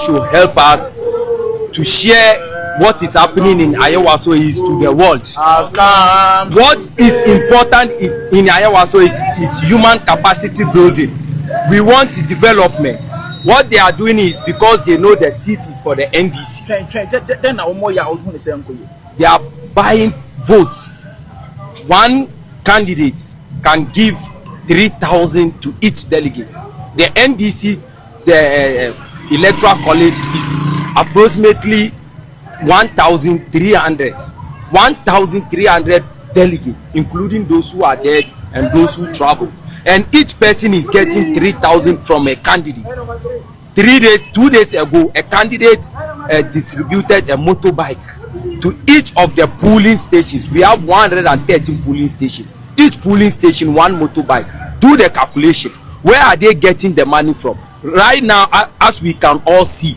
should help us to share what is happening in Ayawaso East to the world. What is important in Ayawaso is human capacity building. We want development. What they are doing is because they know the seat is for the NDC. They are buying votes. One candidate can give 3,000 to each delegate. The NDC, the electoral college is approximately 1,300. 1,300 delegates, including those who are dead and those who travel. And each person is getting 3,000 from a candidate. 2 days ago, a candidate distributed a motorbike to each of the polling stations. We have 113 polling stations. Each polling station, one motorbike. Do the calculation. Where are they getting the money from? Right now, as we can all see,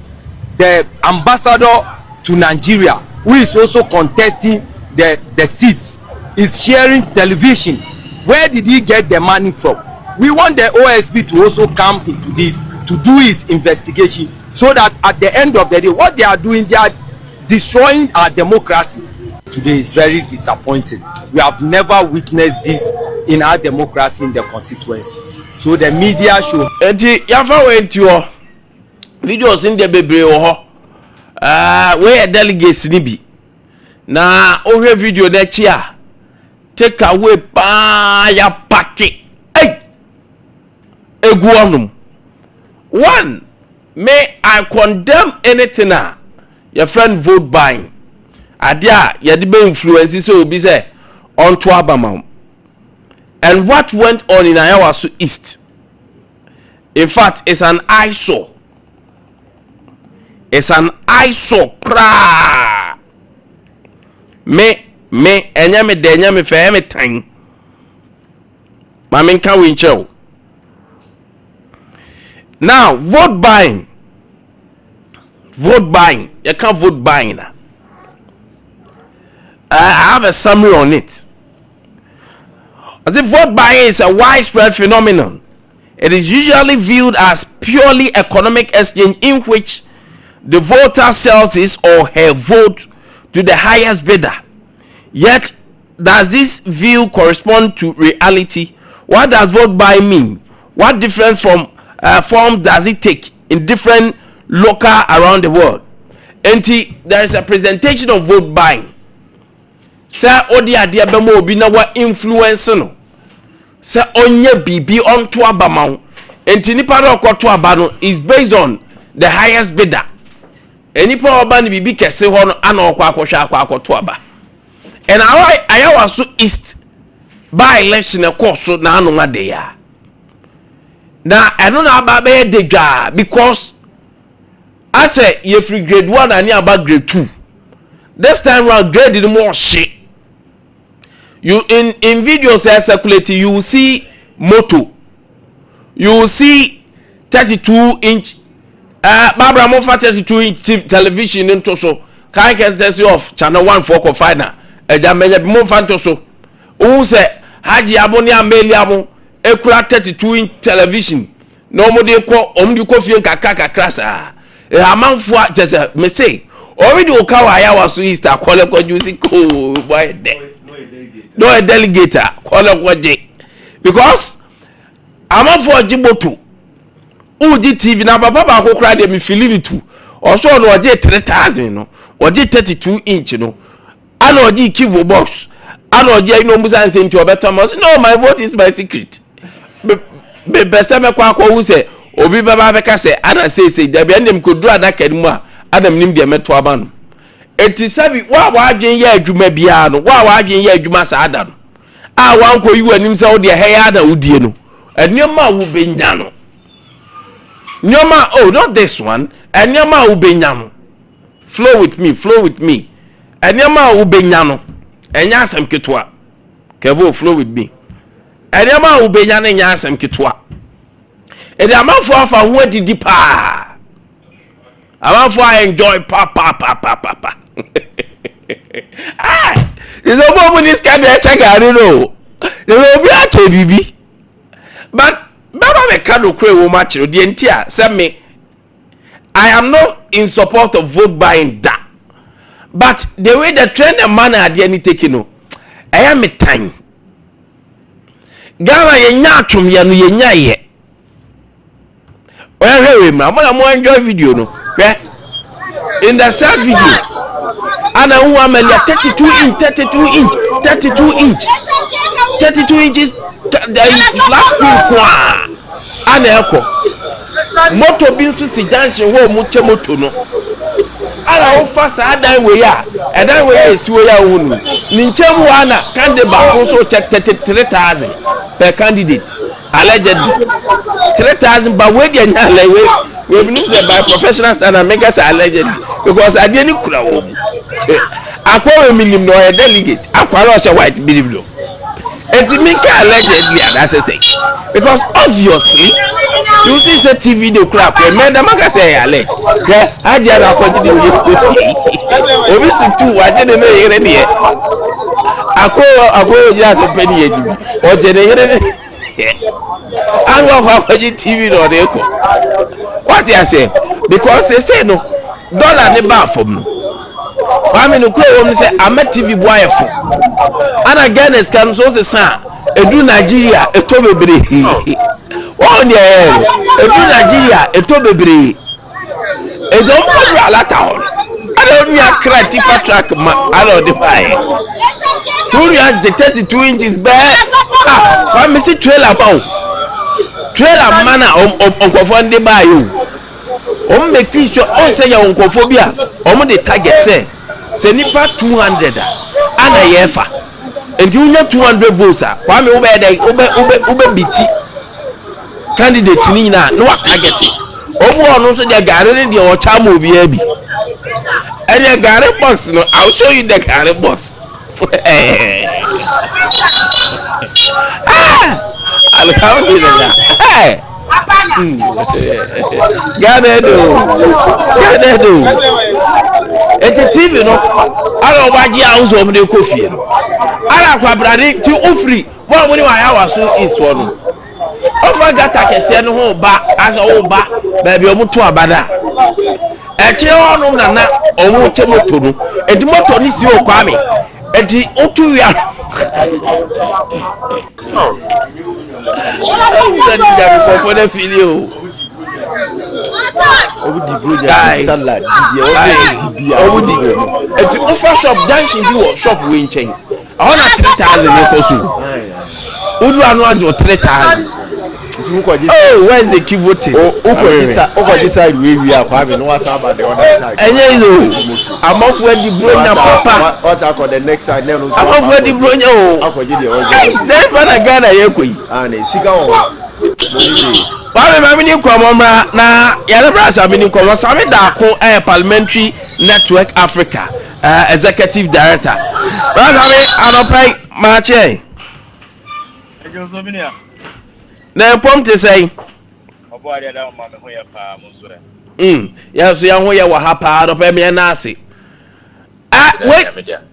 the ambassador to Nigeria, who is also contesting the seats, is sharing television. Where did he get the money from? We want the OSP to also come into this to do his investigation, so that at the end of the day, what they are doing, they are destroying our democracy. Today is very disappointing. We have never witnessed this in our democracy in the constituency. So the media should. Yafa went your videos in the baby where delegates nibi na over video that year take away pa ya packet eguanum. One, may I condemn anything your friend vote buying. Adia ya di be influence so be say on to Abamam. And what went on in Ayawaso East, in fact, it's an eyesore. It's an eyesore. Enyame de enyame for every time. Mamin can win show. Now, vote buying. Vote buying. You can't vote buying. I have a summary on it. As if vote buying is a widespread phenomenon, it is usually viewed as purely economic exchange in which the voter sells his or her vote to the highest bidder. Yet, does this view correspond to reality? What does vote buying mean? What different form does it take in different local around the world? And there is a presentation of vote buying. Sa odi adia be mo obi na wa influence no. Sa onye bibi onto abama. Enti nipa do okoto aba no is based on the highest bidder. Enipa oba ni bibi kese ho no ana okwa akoto aba. And Ayawaso East by election course na anu ngade ya. Na eno na aba be deja because I say you free grade 1 and you about grade 2. This time round grade is more shit. You in videos circulating, you will see moto, you will see 32-inch Barbara Mofa 32-inch television into so can get test of channel 1 for confiner ejamenya Mofa to so who say Haji Aboni Ameliamo ekura 32-inch television no mo dey ko omdi ko fie kakaka krasa amanfo just me say already okawa Ayawaso East akole ko juicy ko boy there. No a delegate call up what because I'm up for Jiboto. Uji TV na papa ko cry dem feeling it too. Or so no 3,000 no. Or 32-inch no. And or kivo box. And or no musa say to better must. No, my vote is my secret. Be best me kwa ko who say obi baba beka say ana say there be dem ko do adaka mu a adam nim de meto aba no. Eti sabi wa adwen ye adwuma bia no wa adwen ye adwuma sa ada no a wan ko yi anim sa wo de he ya da wudie no enema wo benya no nyoma oh not this one enema wo benya no flow with me enema wo benya no enya asem ketwa kevo flow with me enema wo benya no enya asem ketwa edi amanfo afa ho adidi pa amanfo I enjoy pa is a woman is kind of check. I don't know. There will be a baby, but Baba me kano kwe wo match the entire send me I am not in support of vote buying that. But the way the trend and manner are any taking no, I am a time. Ghana yenya atum ya no yenya ye. Oya I'm gonna enjoy video no. In the third video, ana who am 32 inch, 32 inches. The flat screen kwa. Ana eko. Moto bi nso si junction wo mu moto no. Ala wo fa sa dan we ya. Edan we esi we ya wo nu. Ni nchem wo ana candidate ba so check 33,000 per candidate allegedly. 3,000 but we dey nya like we believe say by professional standard make us allegedly because I dey ni kura wo. Akwa we minim no delegate. Akwa lo she white believe no. Enti minka allegedly that's say because obviously you see say TV dey crap e me da maka say alleged yeah aja na ko jide obi su tu wa je ne yere ne ako jira se pedi yeju o je ne yere ne anwa ko ji TV no dey ko what you say because say no dollar ne ba fom no Kwame Nkwantabisa say ama TV boyefo ana Ghana scam so se san edu Nigeria eto bebre won dey edu Nigeria eto bebre edo mpodu alata hon ana onu akra tipa track ma ala de bae turu ya 32 inches be Kwame si trailer ba trailer mana onkofo ndi bae o make sure on say ya onkofo bia o de target say nipa 200 ana yefa enti unya 200 votes Kwame ube biti candidate ni na no target obu onu so de gare ne de o chama obi abi ene gare box no I'll show you the gare box alhamdulillah Ghana do eti TV no ala obaji house of the coffee no ala kwa brade ti ofri mo ni wa ya waso iswo no ofa gata kese no ho ba asa ho ba ba bi omuto abada eche onu na omu che moto no edi moto ni si o Kwame edi otu ya for the video salad offer shop dancing do shop we chain I want 3,000 koso odu anu ado 3,000 oh where is the key voting this side we are Kwame no wasa about the other side I'm off where the bronya papa what's called the next side I'm off where the bronya then father Ghana yekoi and sika o Kwame mami ni kwamomra na yale brasa mini kwamomra sami dako Parliamentary Network Africa Executive Director brasa mi anopai mache na prompt say obo ade da ma me ho ya pa mo so ya so ya ho ya wa ha pa anopai me na ase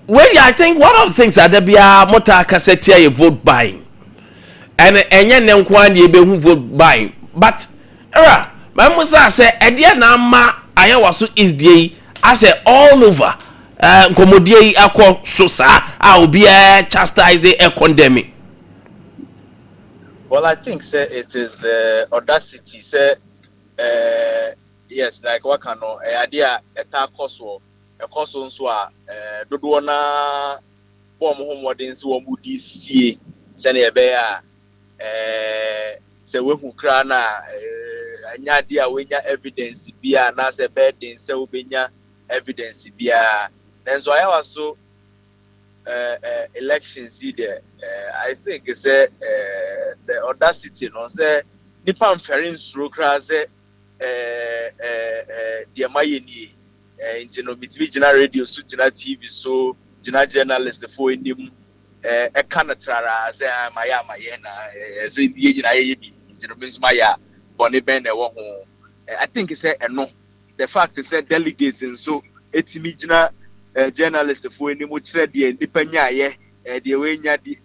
wait I think one of the things that there be a mota cassette here vote buying and enye ne nko an ebe hu vote buying but era my musa say ede na ma ayewaso is dey as all over komodie akọ so sa a obi chastise the condemn. Well, I think say it is the audacity say yes like what can no idea eta koso ekoso nso a dodo na bom homodin se wo mudi sie se na ebe ya se wehu kra na anya dia wenya evidence bia na se bedin se obenya evidence bia nenso ayawa so elections there I think say the audacity no say nipa mfere nsuro kra say dia mayeni intino bitimi gina radio so gina TV so gina journalist for enim kana trara say maya na say die gina ye bi intino maya boni ben e wo ho I think say eno the fact is that delegates and so etimi gina journalist for enim kire de nipa nyaye de we nya de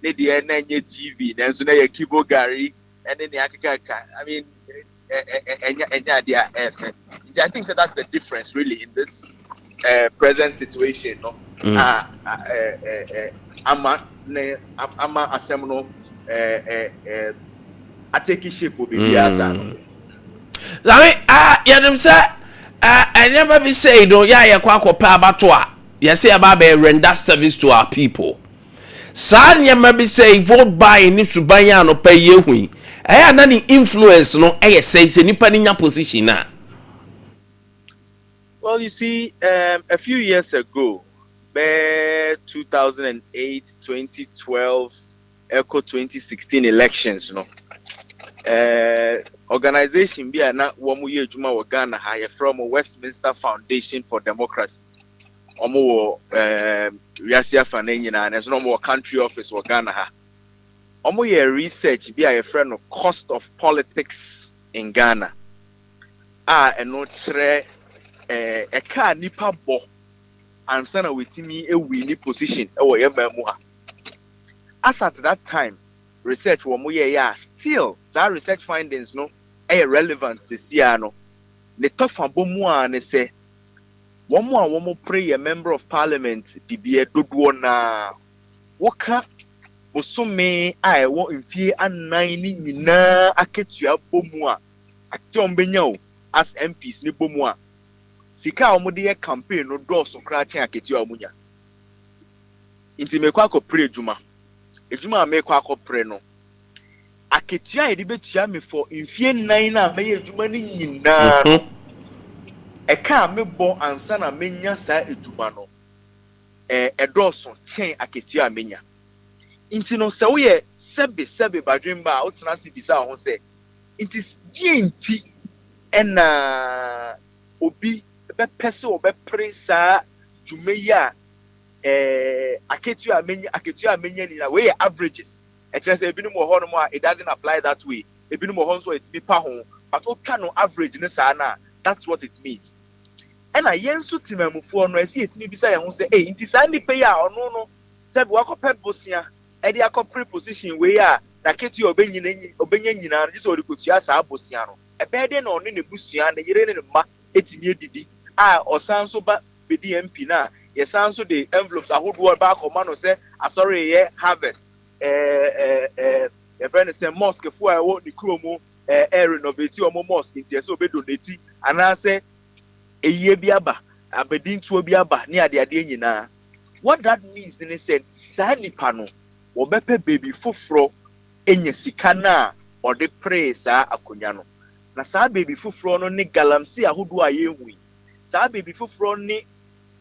ne de na nye TV nanso na ya kibo gari ene ne akaka I mean I think that that's the difference really in this present situation. No, ama asem no ateki shape will be asa no. Yadum say I never be say no ya kwa akopa abato a yesi aba be render service to our people. Sa never be say vote buy ni suban ya no pa yehui. Na ni influence no say nipa ni nya position na. Well, you see, a few years ago, 2008, 2012, echo 2016 elections, no. Organization be na wamu ye juma wa Ghana ha from Westminster Foundation for Democracy. Omo Riasia Fanenyi na there's no more country office wa Ghana ha. Omo ye research be a friend of cost of politics in Ghana. Eno tre eka nipa bo ansa na wetimi ewi position e wo ye mamu ha. As at that time research wo mo ye ya still that research findings no relevant this year no ne tofa bomu a ne se wo mo pray a member of parliament dibie dodo na woka bosome a ewo mfie anan ni nyina aketua bomu a atom benya o as MPs ni bomu a sika wo de campaign no dɔɔso kra chen aketua omunya inti mekwa akɔpre ejuma a mekwa akɔpre no aketua yɛde betua me for mfie 9 na meyɛ ejuma ni nyina no ɛka mebɔ ansa na menya saa ejuma no ɛdɔɔso chen aketua menya inti no sɛ woyɛ sɛbe badwemba a wotena se bisa ho sɛ inti die ɛna obi be pese o be presa jumeya aketua amenya ni na we averages e kire say ebinu mo ho no it doesn't apply that way ebinu mo ho so it be pa ho but o twa no average ne sa na that's what it means and yenso timamufo no esi etimi bisa ye ho say inti sa ni pay a ono no se bi wakopɛ bosia e de akɔpre position we a na ketua obenya nyina je so de kotua sa bosia no e be de na ono ne busia na yire ne ma etimi edidi osan so ba bedi MP na yesan so the envelopes ahodo ba ko ma no say asori ye harvest friend say mosque fu a wo ni kromo renovate o mosque ntia so be donate ana say eyiye bi aba abedi ntuo bi aba ni ade nyina. What that means then say sa nipa no wo bepe baby foforo enya sika na o de praise akonya no na sa baby foforo no ni galamsey ahodo a yehui sa baby foforo ni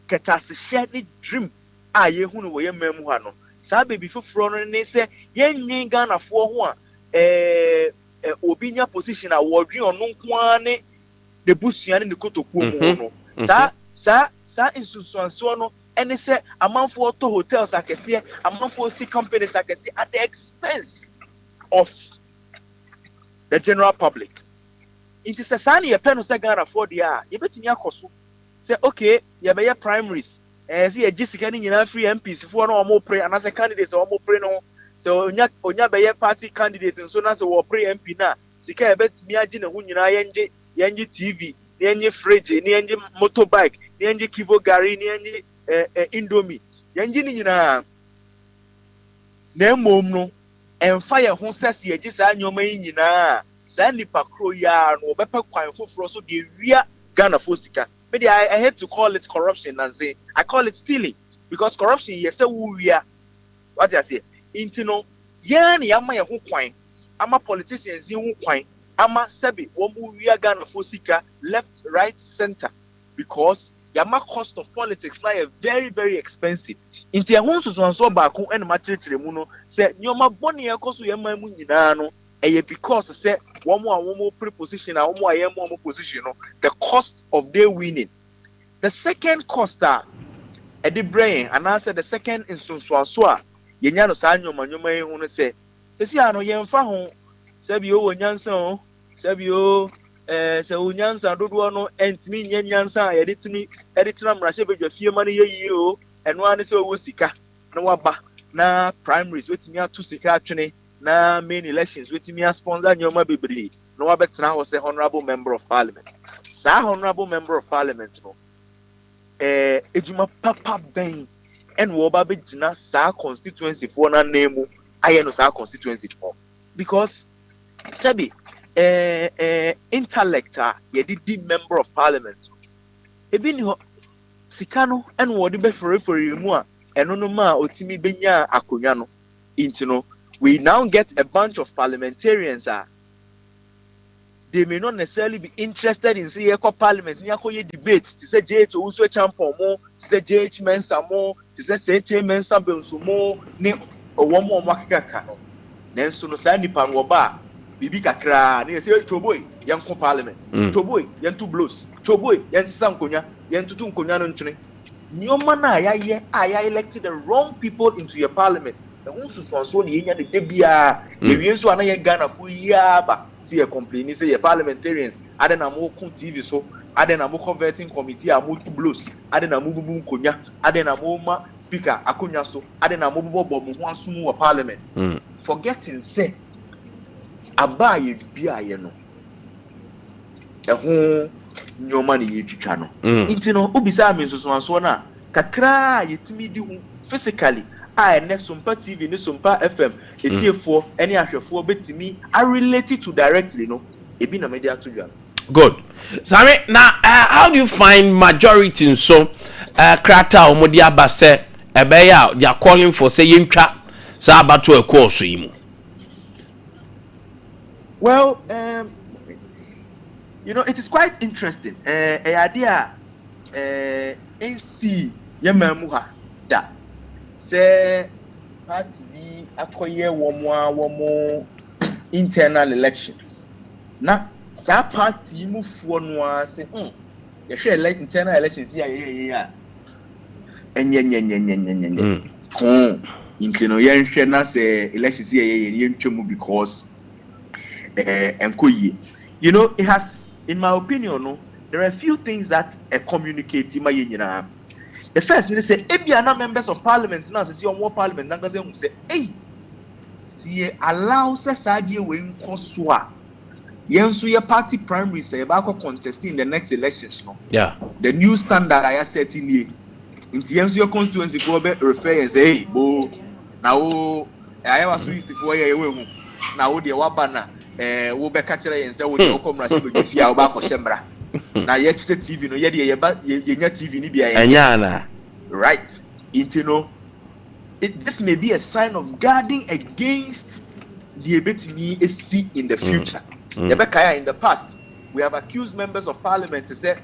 ketasehye ni dream a yehu no wo ye mamu ha no sa baby foforo no ni se yenyin Ghana fo ho a obi nya position a wodwe ono nko ane de busua ne kotokuo mu no sa insusuanso no ene se amanfo to hotels akese amanfo si companies akese at the expense of the general public. It is a sign ye pen say Ghana for dia ye betimi akoso say okay ye be primaries say ye gisika ni nyina free MPs for no omo pray and as a candidate so omo pray no so onya be party candidate so na so wo pray MP na sika ye betimi agi ne ho nyina yenje TV ni yenje fridge ni yenje motorbike ni yenje kivo gari ni yenje indomie yenje ni nyina na mom no emfa ye ho sese ye gisa anyoma yi nyina sa nipa kro ya no obepa kwan foforo so de wia Ghana for sika. Maybe I hate to call it corruption and say I call it stealing because corruption yes wu wia what I say intino ya na yama ye ho kwan ama politicians yin ho kwan ama sabi wo mu wia Ghana for sika left right center because yama cost of politics na very very expensive inti e ho so ba ko en ma kirekyere mu no say nyoma boni e koso ye ma mu nyina no because say one more preposition and one more position the cost of their winning. The second cost the brain and answer the second instance was yenya no sa nyoma e hu no say si ano yemfa ho sabi o nyansa sabi o se o nyansa dodo no entimi nyansa ye detimi editina mrahye bedwa fie ma no ye o eno ane se o sika na waba na primaries wetimi atu sika atwene na main elections wetimi sponsor nyoma bebre no wabɛtena hɔ sɛ honorable member of parliament. Sa honorable member of parliament no ejuma papa bɛn ɛna wɔba bɛgyina saa constituency foɔ na name ayɛ no saa constituency foɔ because sɛbi intellect a yɛde di member of parliament ebi ni hɔ sika no ɛna wɔde bɛfrɛfrɛ mu a ɛno no ma otimi benya akonnwa no nti no we now get a bunch of parliamentarians they may not necessarily be interested in say parliament ni akoye debate to say JH Owusu Champon mo to say JH Mensa mo to say CH Mensa Bensu mo ne owo mo akeka no nanso no say nipa no ba bibi kakra na say choboy yanko parliament choboy yantu blows choboy yansa nkonya yantutu nkonya no ntwene nyoma na ya elected the wrong people into your parliament the who so ne yenya de debia ewie so ana ye Ghana fu yaba see a complain say your parliamentarians ade na mo ku TV so ade na mo converting committee a mo blows ade na mo bubu nkonya ade na mo ma speaker akonya so ade na mo bobo mo ho asum wa parliament forgetting say aba ye bia ye no eho nyoma ne yetwitwa no nti no obisa me nsoso na kakra yetimi di hu physically ne Sompa TV ne Sompa FM etiefo ene ahwefo betimi are related to directly no ebi na media to dwa. Good. Sami, now how do you find majority so krata omodi abase ebeya they are calling for say yentwa sa abato ekoso yimu? Well, you know, it is quite interesting. Idea NC yemamu ha da say party bi akoye womo internal elections na sa party mu fo no a say ye hwe internal elections ya enye intino ye hwe na say elections ya ye ntwemu because enkoye. You know, it has, in my opinion, no, there are a few things that communicate ma yenyina. The first they say ebiana members of parliament now say on parliament na say hey see allow say sadie we nkoso a yenso ye party primary say ba contest in the next elections no. Yeah, the new standard I set in here into yenso your constituency go be refer and say hey bo na wo I was used for ye we hu na wo de waba na wo be ka kire yense wo de okomra shi be fia wo ba ko shemra na ye chite TV no ye de ye nya TV ni bia ye right into no this may be a sign of guarding against the ebetimi see in the future. In the past we have accused members of parliament to say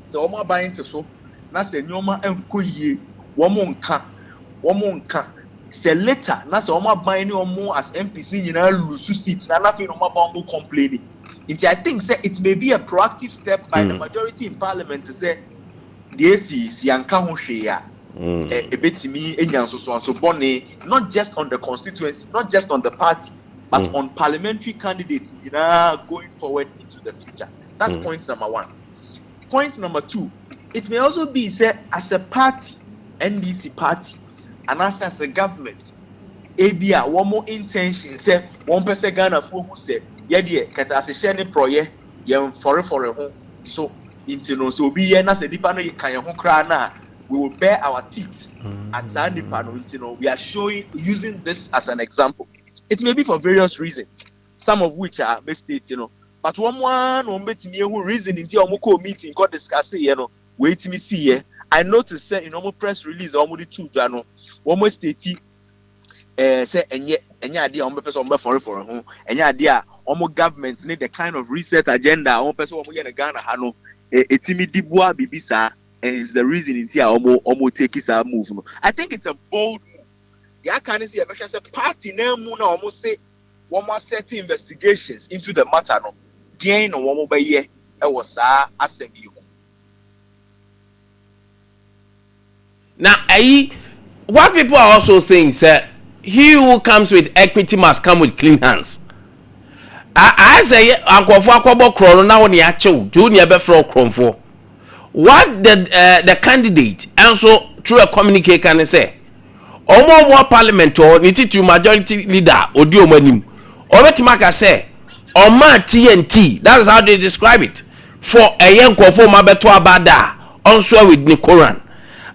so omo buying to so na say nyoma enkoyie womo nka say later na say omo buying omo as MPs ni nyina lose seats na nothing omo ba omo complaining. I think say it may be a proactive step by the majority in parliament to say the AC si anka ho hwe ya ebetimi enyanso so bone not just on the constituency, not just on the party, but on parliamentary candidates going forward into the future. That's point number one. Point number two, it may also be said as a party, NDC party, and as a government, ABA one more intention say one person Ghana who say yeah dear kata as a share proye yem for home so intino so be here na say nipa no kan ho kra na we will bear our teeth at that nipa no intino. We are showing using this as an example. It may be for various reasons, some of which are misstated, but one betimi who reason into omoko meeting got discuss wait me see here. I noticed say in almost press release almost two jano one state say enye idea on person for home enye idea almost government need the kind of reset agenda on person in Ghana hano etimi dibua bibisa, and it's the reason in here almost take his move. I think it's a bold move. Yeah, can see a party name almost say one more set investigations into the matter no gain no one by year was assembly. Now what people are also saying sir, he who comes with equity must come with clean hands. I say uncle for akwabo kro na woni achew junior be fro kronfo. What the candidate also through a communique can say omo parliament or nititu majority leader odi omanim obetima ka say Oma TNT. That's how they describe it. For a young for Mabeto Abada, also with Nicoran.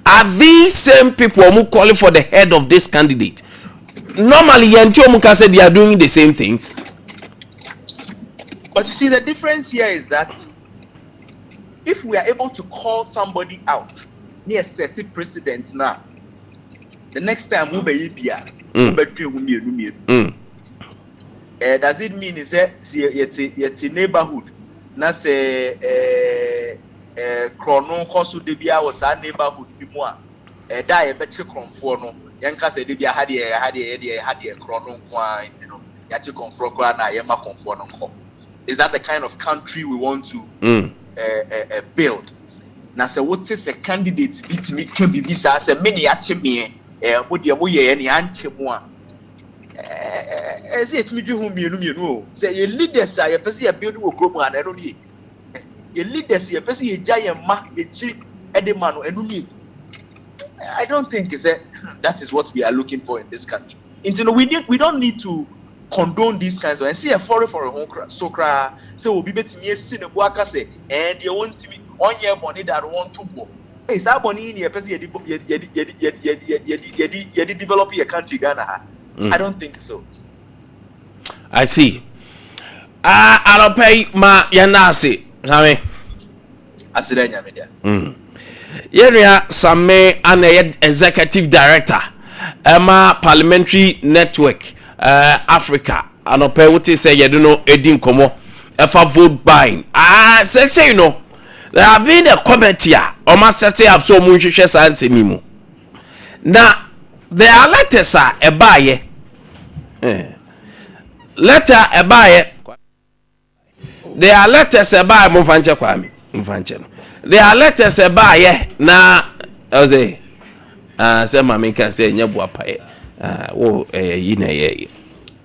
Are these same people who calling for the head of this candidate? Normally, Yancho Muka said they are doing the same things. But you see, the difference here is that if we are able to call somebody out near certain precedents now, the next time we'll be here. Does it mean is that it's a neighborhood? Na say chrono kosu debia was a neighborhood bimwa. Die better conform no. Yanka say debia had a chrono kwa intino. Yati conform kwa na yema conform no. Is that the kind of country we want to build? Now, so what is a candidate beat me can be bisa say many achime would you any anchimwa? As it me do whom you know. Say your leaders are a person a beautiful group and I don't need. Your leaders are a person a giant ma a cheap edemano and uni. I don't think that is what we are looking for in this country. We don't need to condone these kinds of and see a foreign for a home so cry so we'll be betting me sin a waka say and you want me on your money that want to go. Hey, Saboni in your person develop your country Ghana. I don't think so. I see. I don't pay my yanasi. Same. Asidanya media. Yeria Same an executive director. Emma Parliamentary Network. Africa and up what is say you don't know Edin Komo if a vote buying. Say you know there have been a committee almost set up so much science mimo. Now there are letters a buyer letter a buyer there are letters a buyer Mfanche Kwame Mfanche. There are letters a buyer na say mami can say nyabu apaye.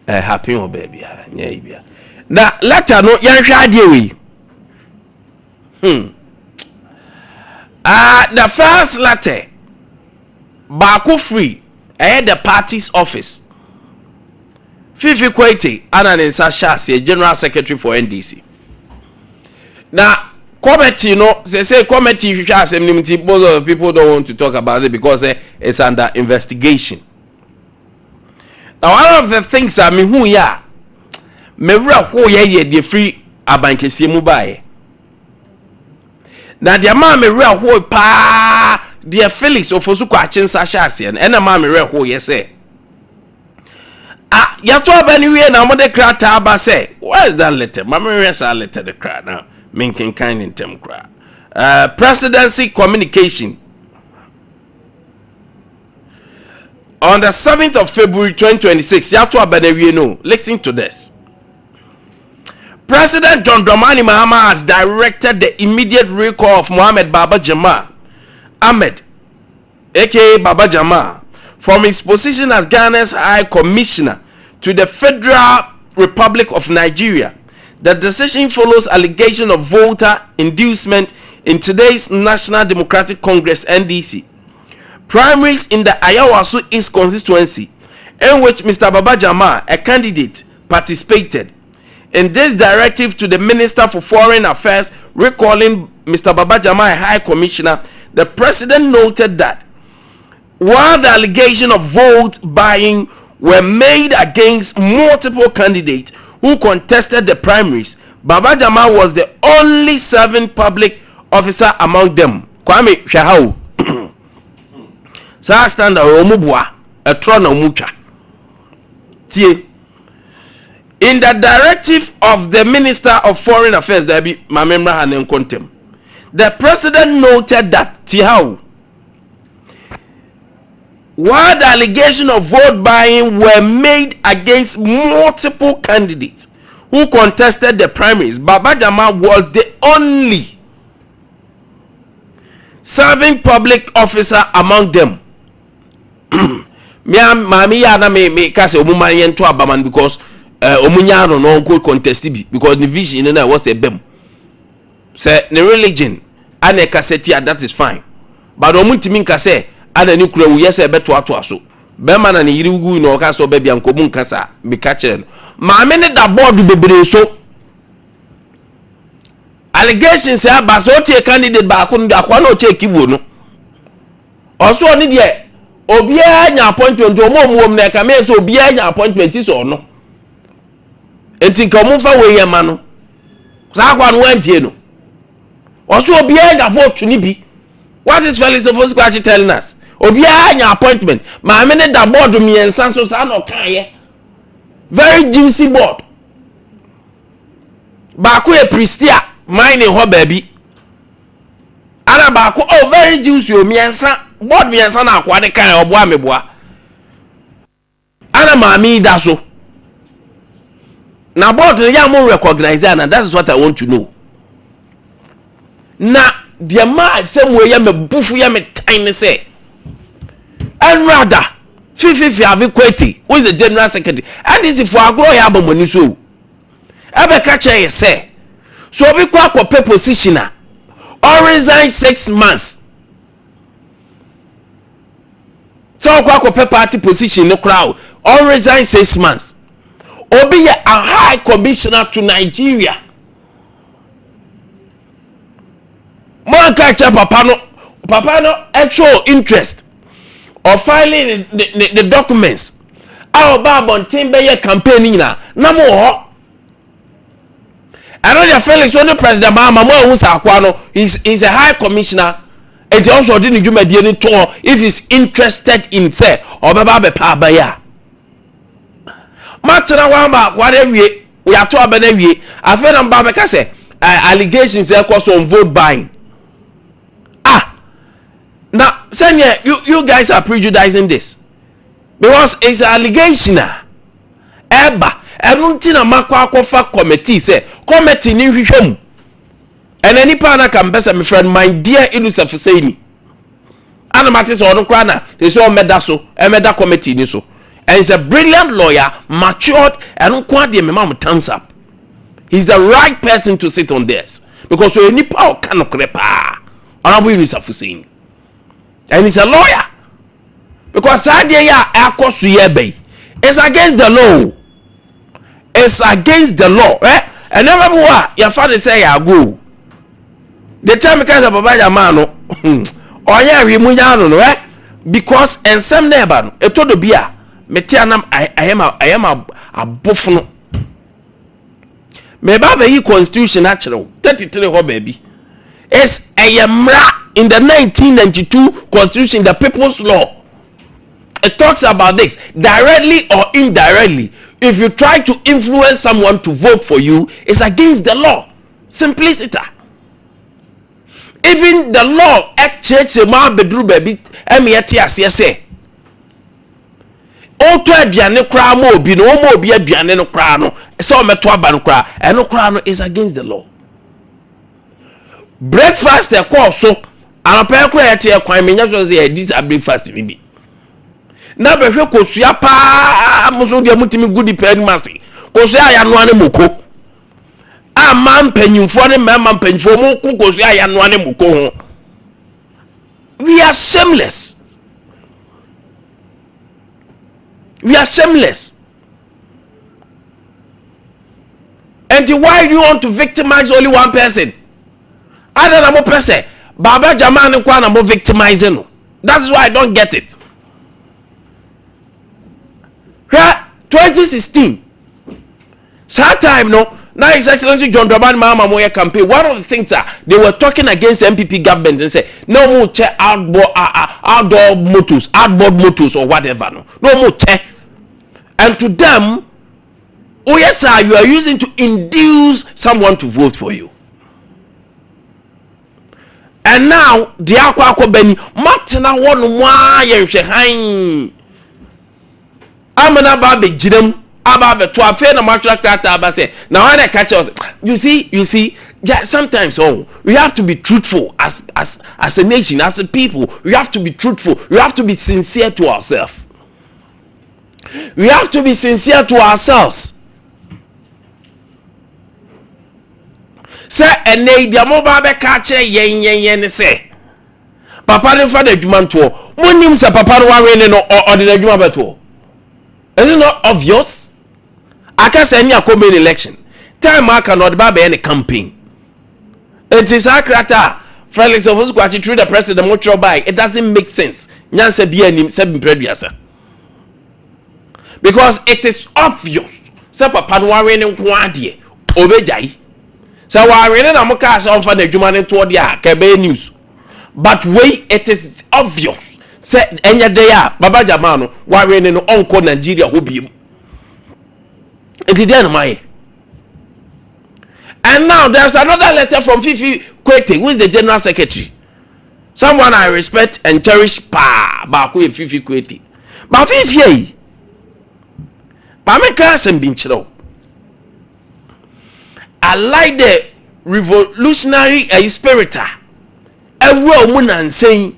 Happy or baby, yeah. Now, letter no yan the first letter, Baku free, the party's office. Fifi Kwete, Anan Sasha, General Secretary for NDC. Now, committee, say committee, most of the people don't want to talk about it because it's under investigation. Now, one of the things I mean, who ya, Mevra who ye the free abankesi mubaye. Now, the man Mevra who pa dear Felix of Osuko Achin Sashasian, and a man Mevra who ye say. Yato Benny na mother crat aba say, where is that letter? Mamma Resa letter the crat now, minking kind in term crat. Presidency communication. On the 7th of February 2026, Yato Benny no, listen to this. President John Dramani Mahama has directed the immediate recall of Mohammed Baba Jama Ahmed, aka Baba Jama, from his position as Ghana's High Commissioner to the Federal Republic of Nigeria. The decision follows allegation of voter inducement in today's National Democratic Congress (NDC) primaries in the Ayawaso East constituency, in which Mr. Baba Jama, a candidate, participated. In this directive to the Minister for Foreign Affairs recalling Mr. Baba Jama a High Commissioner, the President noted that while the allegation of vote buying were made against multiple candidates who contested the primaries, Baba Jama was the only serving public officer among them. Kwame Shahau. Sa stand omubwa etrona omucha. Tie. In the directive of the Minister of Foreign Affairs, there be Mamemra Hanen Kontem, the President noted that Tihau, while the allegation of vote buying were made against multiple candidates who contested the primaries, Baba Jama was the only serving public officer among them. Mami yana me kase omuman to abaman because omunyano no go contest because the vision na was a bem. Say the religion and a cassette that is fine. But omutimin kase ana ni kura wo yese beto ato aso. Be man na yiri ugu no ka so baby ankomu nkasa be ka kire no. Mami ne da board bebre so allegations say abaso tie candidate ba ko ndo akwa na o tie kiwo no oso oni de obia nya appointment o mo na ka me so obia nya appointment so no enti ka mo fa we yema no sa akwa no antie no oso obia nya vote ni bi. What is Felix supposed to telling us? Obia nya appointment ma me ne da board mi ensan so sa no kan ye very juicy board ba ko e pristia mining ho baby ana ba ko oh very juicy o mi ensan board mi ensan na akwa de kan obo ameboa ana ma mi da so na board ya mo recognize and that is what I want to know na the ma same way ya me bufu ya me tiny say and rather fifi have equity who is the general secretary and this is for agro ya abomoni so ebe ka che say so obi kwa akọ positioner or resign 6 months so kwa akọ party position no crowd or resign 6 months obi a high commissioner to Nigeria man ka che papa no actual interest of filing the documents our babon timbe ye campaign na mo ho I know the Felix when the president mama mo hu sa akwa no is a high commissioner and also didn't do me dey to if he's interested in say obeba be pa ba ya matena wa ma akwa de wie we ato aba na wie afa na mba be ka say allegations e cause on vote buying. Now, Senya, you guys are prejudicing this because it's an allegation. Eba, everything a makwa committee say committee ni hwehwem. And any partner can best my friend, my dear Ilusa Fusaini. Anamatis or no crana, they say Meda committee ni so. And he's a brilliant lawyer, matured, and don't quite the mama thumbs up. He's the right person to sit on this because we need power cannot crepa. Honorable Ilusa Fusaini. And he's a lawyer because it's against the law. It's against the law, eh? And never what your father say I go. The time because of Baba Mano, or yeah, we no, eh? Because and some neighbor, a todo beer, Metianam, I am a buffalo. Me Baba he constitution natural 33 ho baby. It's a yamra. In the 1992 Constitution, the People's Law, it talks about this directly or indirectly. If you try to influence someone to vote for you, it's against the law. Simplicity. Even the law at church, ma bedru baby, say. Oto aduane kra mo obi no mo obi aduane no kra no. So meto aba no kra, and no kra no is against the law. Breakfast e call so and pay kwa yete kwan menya so say this breakfast ni bi na be hwe kosua pa muso de mutimi gudi pa ni mase kosua ya no ane moko ama mpanyimfo ne mama mpanyimfo mo ku kosua ya no ane moko ho. We are shameless. We are shameless. And why do you want to victimize only one person? Other than one person, Baba Jaman kwa na mo victimizing. That's why I don't get it. 2016, that time no, now His Excellency John Dramani Mahama Moya campaign. One of the things that they were talking against MPP government and say no more check outdoor motors, outboard motors or whatever. No more check. And to them, oh yes sir, you are using to induce someone to vote for you. And now the akwa beni matna wonu mwa yenhwe han amana ba be jirem aba be to afa na matwa krata aba say now when I catch us you see yeah, sometimes we have to be truthful as a nation, as a people. We have to be truthful. We have to be sincere to ourselves. We have to be sincere to ourselves. Say ene dia mo ba be ka kire yen ne say papa ne fa da dwuma nto monim say papa no wa ne no or the dwuma beto. Is it not obvious? Aka say any a come election time aka no the ba be any campaign It is akrata. Felix of Usquati through the president motor by. It doesn't make sense. Nyanse bi anim seven preduasa. Because it is obvious. Say papa no ware ne nko ade obejai. Say ware ne na mo ka say on fa na adwuma ne to de a ka be news. But wait, it is obvious. Say enya dey a baba jama no ware ne no onko Nigeria ho biem. It is there my. And now there's another letter from Fifi Kwete, who is the General Secretary. Someone I respect and cherish back with Fifi Kwete. But Fifi, I like the revolutionary spirit. A woman and saying,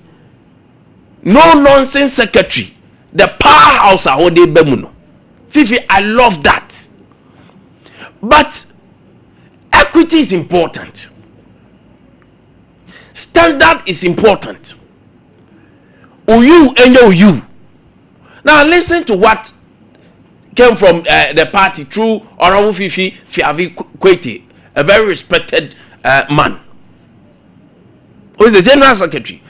no nonsense secretary. The powerhouse are all they bemuno. Fifi, I love that. But equity is important. Standard is important. You and you. Now listen to what came from the party through Honorable Fifi Kwete, a very respected man, who is the General Secretary.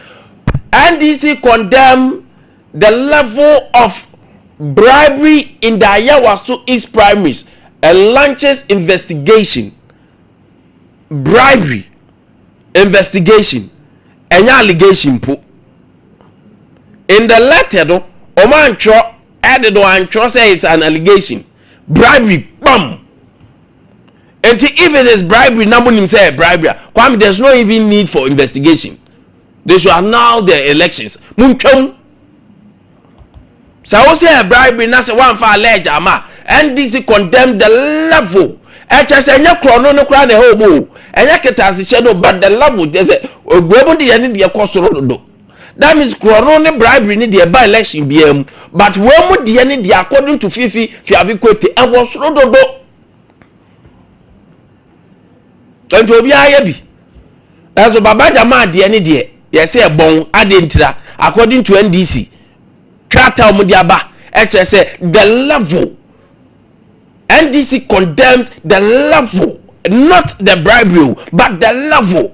NDC condemned the level of bribery in the Ayawaso East primaries and launches investigation. Bribery investigation and allegation po. In the letter though, Omancho added one say it's an allegation. Bribery, bam. And if it is bribery, nobody say bribery. Kwame, there's no even need for investigation. They should annul their elections. Munchom. So I say a bribery, na say one for alleged ama. NDC condemned the level. HSN chrono no kra na hobo. Enya ketasi shadow, but the level there's a gwebo di yani dia kosoro do. That means chrono ne bribery ni dia by election BM, but wemu di yani dia according to Fifi Kwete and was rodo do. And to be ayabi. That's what Baba Jama di yani dia. Yes, say bon adentira according to NDC. Krata omudiaba HSN the level. NDC condemns the level, not the bribery, but the level.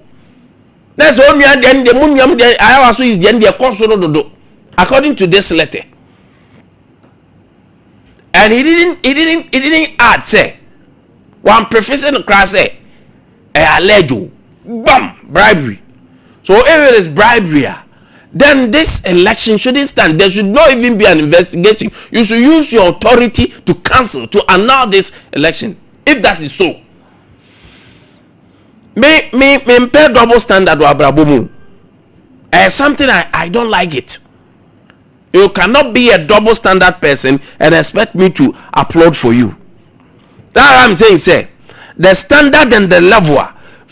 That's only the munium the Ayawaso is the end of the according to this letter. And he didn't add say one professor in the class say alleged bam bribery. So if it is bribery, then this election shouldn't stand. There should not even be an investigation. You should use your authority to cancel, to annul this election. If that is so. Me pay double standard wa abrabomu. Something I don't like it. You cannot be a double standard person and expect me to applaud for you. That's what I'm saying, say. The standard and the level.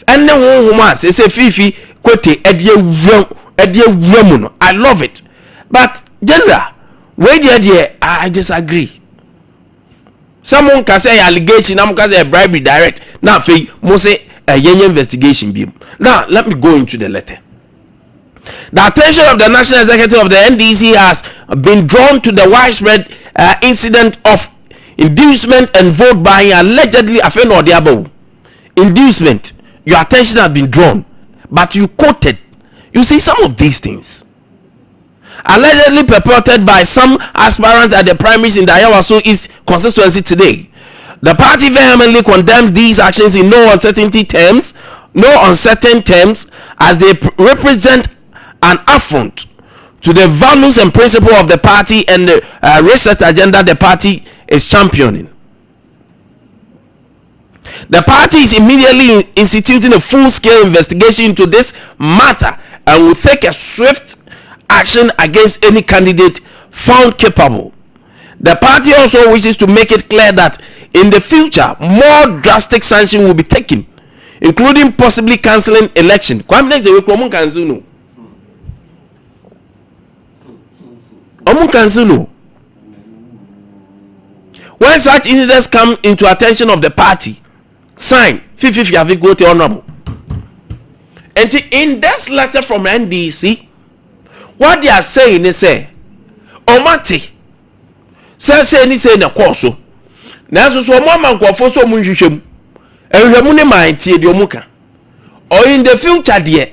And then woman say Fifi Kwete I love it. But general, where I disagree. Someone can say allegation, someone can say bribery direct. Now say must say a investigation beam. Now let me go into the letter. The attention of the National Executive of the NDC has been drawn to the widespread incident of inducement and vote buying allegedly affecting Odiabo. Inducement, your attention has been drawn, but you quoted. You see some of these things. Allegedly purported by some aspirants at the primaries in the Ayawaso East constituency today. The party vehemently condemns these actions in no uncertain terms, as they represent an affront to the values and principles of the party and the reset agenda the party is championing. The party is immediately instituting a full-scale investigation into this matter and will take a swift action against any candidate found capable. The party also wishes to make it clear that in the future, more drastic sanctions will be taken, including possibly cancelling election. When such incidents come into attention of the party, sign 50 go to honorable. And in this letter from NDC, what they are saying is say, Omati, say ni say na koso. Na so mama nkofo so munhwehwem. Ehwemu ne man tie de omuka. or in the future there,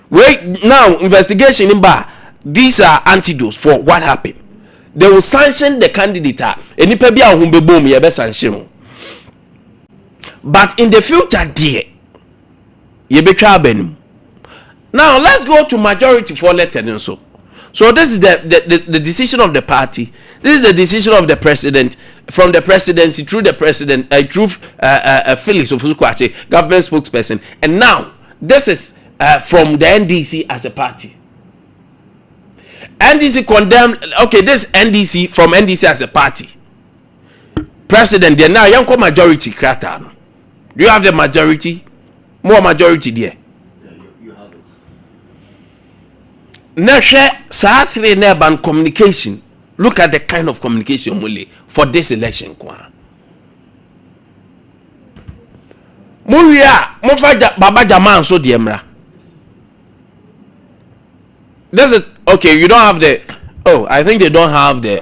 wait now investigation in bar, these are antidotes for what happened. They will sanction the candidate. Any pebia humbe boom ye be sanction. But in the future there, ye be traveling. Now let's go to majority for elected and so. So this is the decision of the party. This is the decision of the president, from the presidency through the president, through Felix Ofusu-Kwakye, government spokesperson. And now this is from the NDC as a party. NDC condemned. Okay, this NDC from NDC as a party. President there now. You majority krata. Do you have the majority? More majority there. You have it. Now, three urban communication. Look at the kind of communication for this election. Muria, Mufaja Baba Jaman so diemra. This is okay. You don't have the. Oh, I think they don't have the.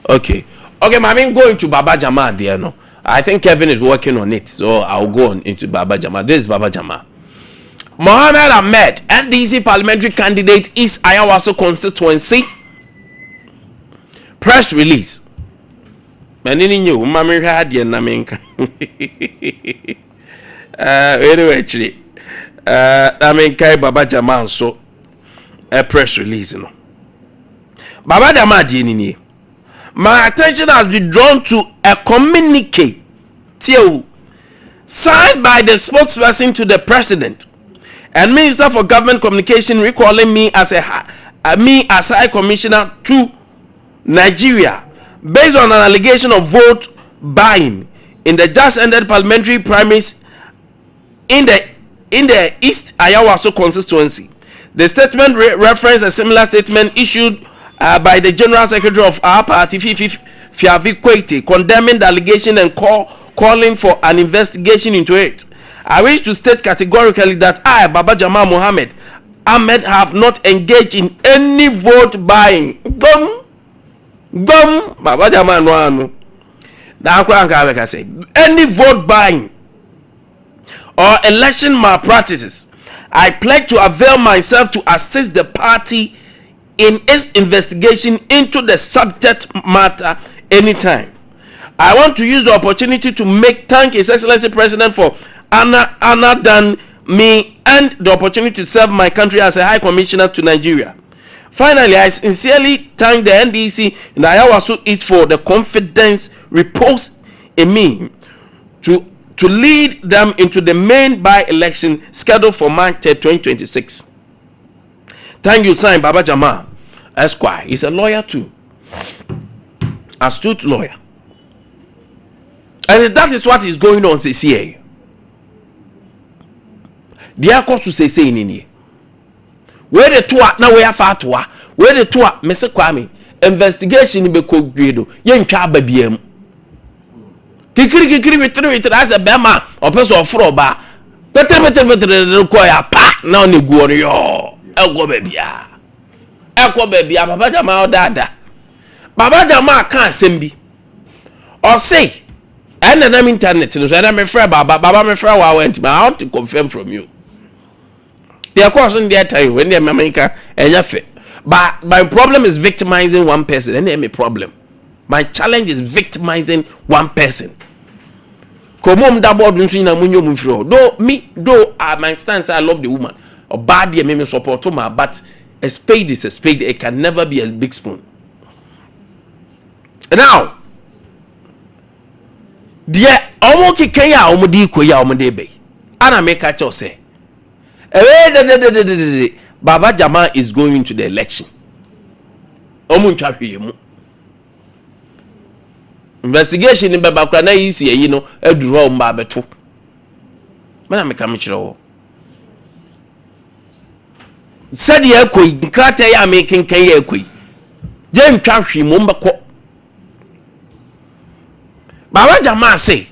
Okay, I mean going to Baba Jama there no. I think Kevin is working on it, so I'll go on into Baba Jama. This is Baba Jama. Mohammed Ahmed, NDC parliamentary candidate, East Ayawaso constituency. Press release. Manini new mami had ye namenka. Anyway, actually, namenka Baba Jama so a press release, no. Baba Jama di. My attention has been drawn to a communique signed by the spokesperson to the president and Minister for Government Communication, recalling me as High Commissioner to Nigeria based on an allegation of vote buying in the just ended parliamentary primaries in the East Ayawaso constituency. The statement referenced a similar statement issued by the General Secretary of our party, Fiavi Kwete, condemning the allegation and calling for an investigation into it. I wish to state categorically that I, Baba Jama Mohammed Ahmed, have not engaged in any vote buying. Baba Jama no. Any vote buying or election malpractices. I pledge to avail myself to assist the party in its investigation into the subject matter anytime. I want to use the opportunity to thank His Excellency President for honoring me and the opportunity to serve my country as a High Commissioner to Nigeria. Finally, I sincerely thank the NDC and Ayawaso East for the confidence reposed in me to lead them into the main by-election scheduled for March 3, 2026. Thank you, signed Baba Jama Esquire. He's a lawyer too. Astute lawyer. And that is what is going on this year. They are called to say in here. Where the two are now, we are far to where the two are, Mr. Kwame, investigation be called Gredo, young Kababiem. Kikiri with as a bema or person of Froba. Better require pa now ni guorio. Elgo baby. Elgo baby, Baba Jama dada. Baba Jama can't send or say, and then I'm internet, and I'm afraid Baba me friend I went, but I want to confirm from you. They are causing their time when they are America and yafe. But my problem is victimizing one person, and they have a problem. My challenge is victimizing one person. Komom dabo dunsu na munyo mufiro. Though my stance, I love the woman. Or bad ye me support her, but a spade is a spade. It can never be a big spoon. Now, dear, omo kikenya omo di koya omo debe. Ana make a cho say. Baba Jama is going into the election. Omo ntwawe mu. Investigation in Baba Krana is here, eduru o mba beto. Mana me kam kire wo. Said ye koi, nkrata ya making kan ye koi. Je ntwawe mu mbeko. Baba Jama say,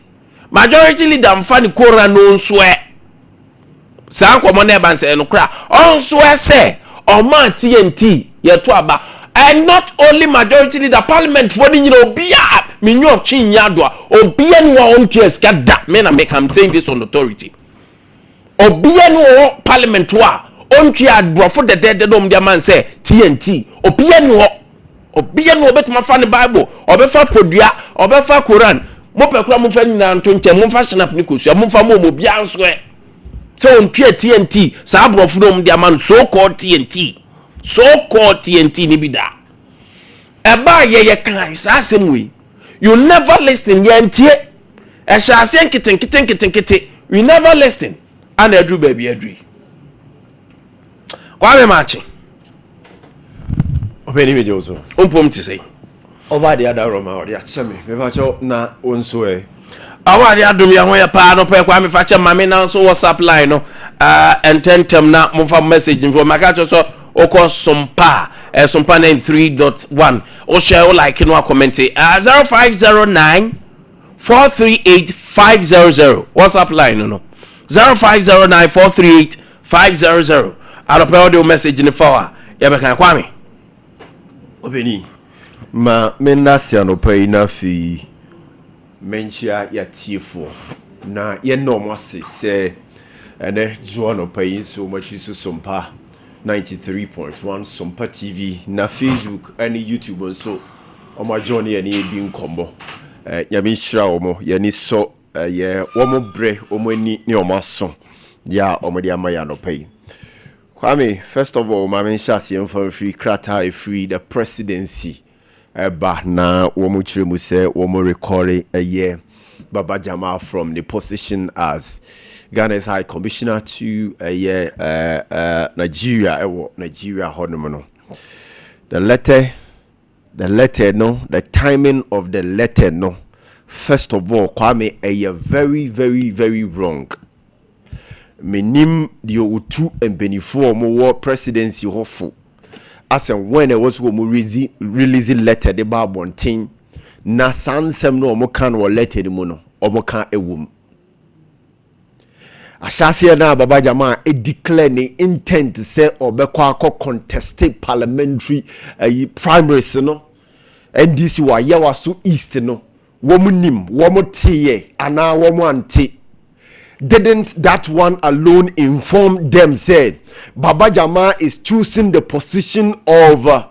majority leader mfani kora no nsoe. Sa kwamo na ban say no kra. On nsoe say, o man TNT ye to aba. And not only majority leader parliament for the obia minyo chinyadwa obia ni wa on PS kada. Men I make am saying this on authority. obia no parliament wa ontwe adbrofo de dom dia man say TNT obia no obetuma fa ne bible obefa podua obefa Quran mo pekura mo fa nyina nto nche mo fa snap ni kosua mo fa mo bia nso e so ontwe TNT sa adbrofo dom dia man so called TNT ni bida eba ye kan sa asemwe you never listen yentie e sha asen kitten we never listen and edru baby edru Kwame machi Obeni me jozo ompom ti say over the other room or ya cheme me fa cho na onso e awade adom ya ho ya pa no pe Kwame fa che mame na so WhatsApp line no ententem na mo fa message info maka cho so oko Sompa Sompa 93.1 o share o like no comment 0509 438 500 WhatsApp line no 0509 438 500 aropa the message in for ya be kan Kwame Obeni ma menasia no pay na fi menchia ya tiefo na ye no mo se ene jo no pay so much so Sompa 93.1 Sompa TV na Facebook and YouTube so o ma join ye ni di nkombo ya mi hira o mo ye ni so ye wo mo bre o mo ni o ma so ya o mo di amaya no pay Kwame, first of all, my mention for free krata free the presidency. Ba na womu chiremu se womu recalling a year Baba Jama from the position as Ghana's High Commissioner to a year Nigeria honomono. The letter no, the timing of the letter no. First of all, Kwame a year very wrong. Menim dio utu embenifo mo war presidency hofo as and when it was wo release letter the babontin na sansem no mo kan wo letter mu no omo kan ewum ashase na Baba Jama declare ni intent say obekwa contest parliamentary primaries no NDC wa yawa so east no wo munim wo motiye ana wo mo ante. Didn't that one alone inform them said Baba Jama is choosing the position of a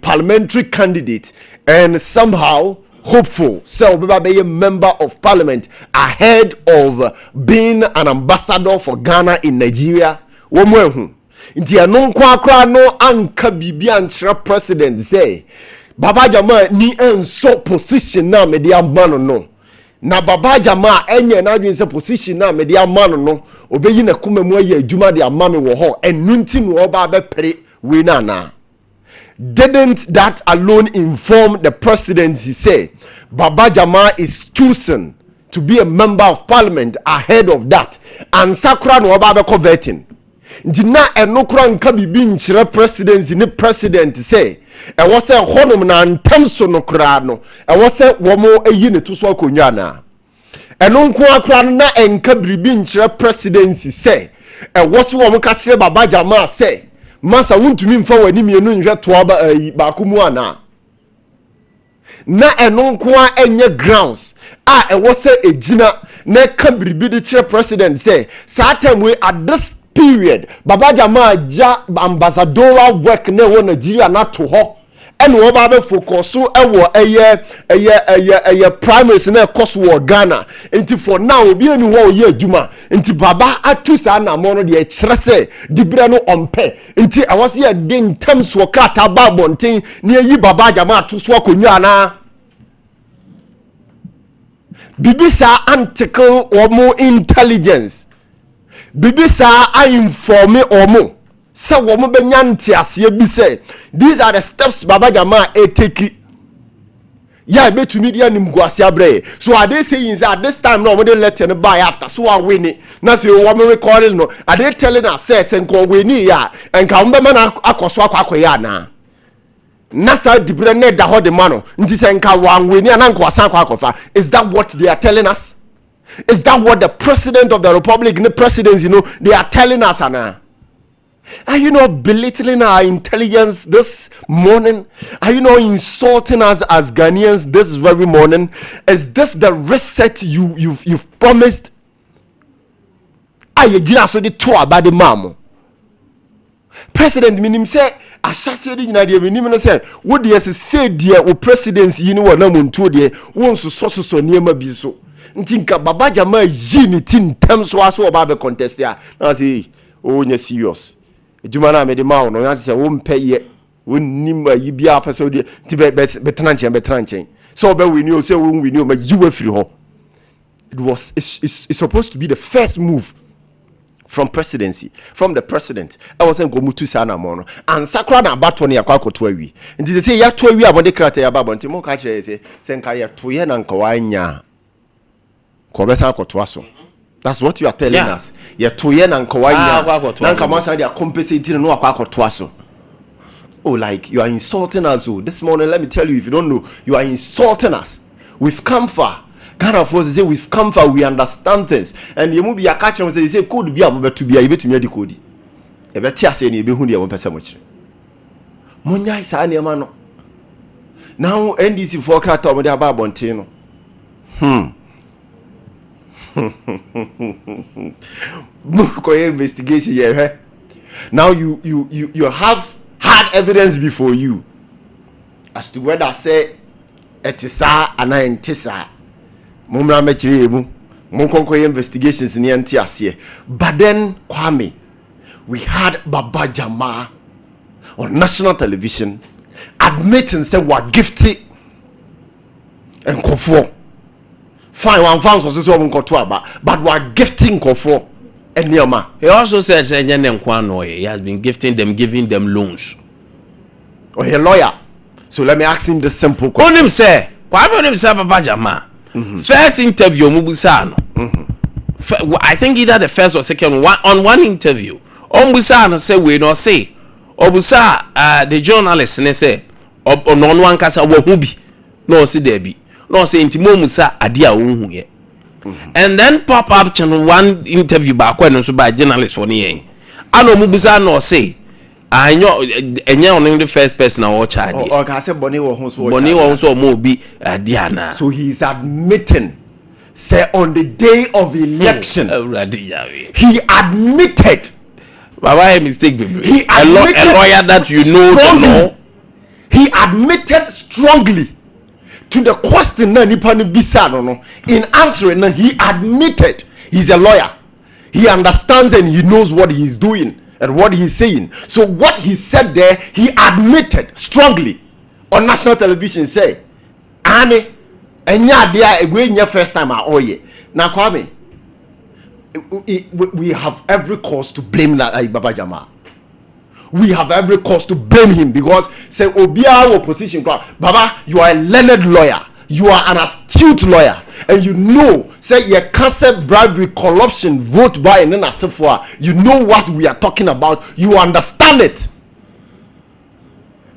parliamentary candidate and somehow hopeful so be a member of parliament ahead of being an ambassador for Ghana in Nigeria womwehu nti anon kwa no anka bibia nkyerɛ president say Baba Jama ni enso position na me de amano no na Baba Jama enye na adwen se position na me de amano no obeyi na kuma mu aye adwuma de amame wo ho enunti no oba be pere we na didn't that alone inform the president he said Baba Jama is choosing to be a member of parliament ahead of that and sakura no oba be converting ndina enokura nka bibi nkyere presidency ni president say e wo se honom na ntamso no kra no e wo se wo mo eyi ne to so akonwa na enonko akra na enka bibi nkyere presidency say e wo se wo mo ka kire Baba Jama say masa wuntumi mfa wani mienu nhwe to ba kumu ana na enonko enye grounds e wo se ejina na ka bibi de kire president say sa time we at this period Baba Jama ja ambassadorial work na wo Nigeria na to ho ene wo ba be focus so e wo eye primaries na cost wo Ghana enti for now obi eni wo ye adwuma enti Baba atu sa na mo no de e kire se dibre no ompe enti awose ye de ntam so krata ba bonten na yi Baba Jama atu so akonwa na bibisa article or more intelligence bibisa I inform omo say womo benya ntiase bi say these are the steps Baba Jama take ya betumi dia nimguase abre so are they saying say at this time no they let any buy after so I win it na say womo recording no are they telling us say nko win ya enka mbe ma na akoso akwakoya na sa dibre ne da ho de ma no nti say nka wan win ya na nko asan akwakofa is that what they are telling us? Is that what the president of the republic, the presidents, they are telling us? Are you not belittling our intelligence this morning? Are you not insulting us as Ghanaians this very morning? Is this the reset you've promised? ye gina so de to aba de mamo president minim say ahyase de gina de minim no say wo de say de wo presidency yi ni wo na muntu de wo nso so niema bi so nti nka baba jama yi ni tin tem so aso oba be contest ya na say o nya serious ejuma na me de ma wo no ya say wo mpeye wo nim yi bia pese de ti betena nchen so be we knew say we knew ma yi wa firi ho. It's supposed to be the first move from the president. I was saying go mutu sana mono and sakra na bato ne yakwa koto awi nti they say ya to awi abode krata ya babo nti mo ka kire say nka ya to ye na nka wanya ko be san koto aso. That's what you are telling us. Ya to ye na nka wanya na nka ma san dia compensate no akwa koto aso. Oh, like you are insulting us. Oh, this morning let me tell you, if you don't know, you are insulting us. We've come far. God of us say we've come far, we understand things. And you move your catch and say code be able to be able to make the code. E be tia say ni be hu de won pese mo kire. Monya isa na ma no. Now NDC for krata mo de aba abonten no. Investigation here. Now you have had evidence before you as to whether say etisa ana entisa. Mumra mechire emu monkonko investigations ni anti ase. But then Kwame, we had Baba Jama on national television admitting say we gifted and confo fine one fans was so monkoto aba but we are gifting confo enioma. He also said say he has been gifting them, giving them loans. Oh, a lawyer. So let me ask him the simple question. Onim say Kwame onim say Baba Jama. First interview Mubusa no. I think either the first or second one on one interview. Mubusa no say we no say. Obusa the journalist ne say on one kasa wo hu bi. No say there be. No say intimo Musa ade a wo hu ye. And then pop up channel one interview back when so by journalist for ne. Ano Mubusa no say I know only the first person I watch ade. Oh, okay, I said Boni wo so mo bi Diana. So he is admitting say on the day of election he admitted Baba mistake baby. He admitted a lawyer that you know the law. He admitted strongly to the question na nipa no bisa no. In answering he admitted he's a lawyer. He understands and he knows what he's doing and what he's saying. So what he said there, he admitted strongly on national television. Say, "Ane, enya dia egwe nya first time a oye." Now Kwame, we have every cause to blame Baba Jama. We have every cause to blame him because say Obia opposition. Baba, you are a learned lawyer. You are an astute lawyer. And you know, say your concept, bribery, corruption, vote by and then as for you know what we are talking about. You understand it.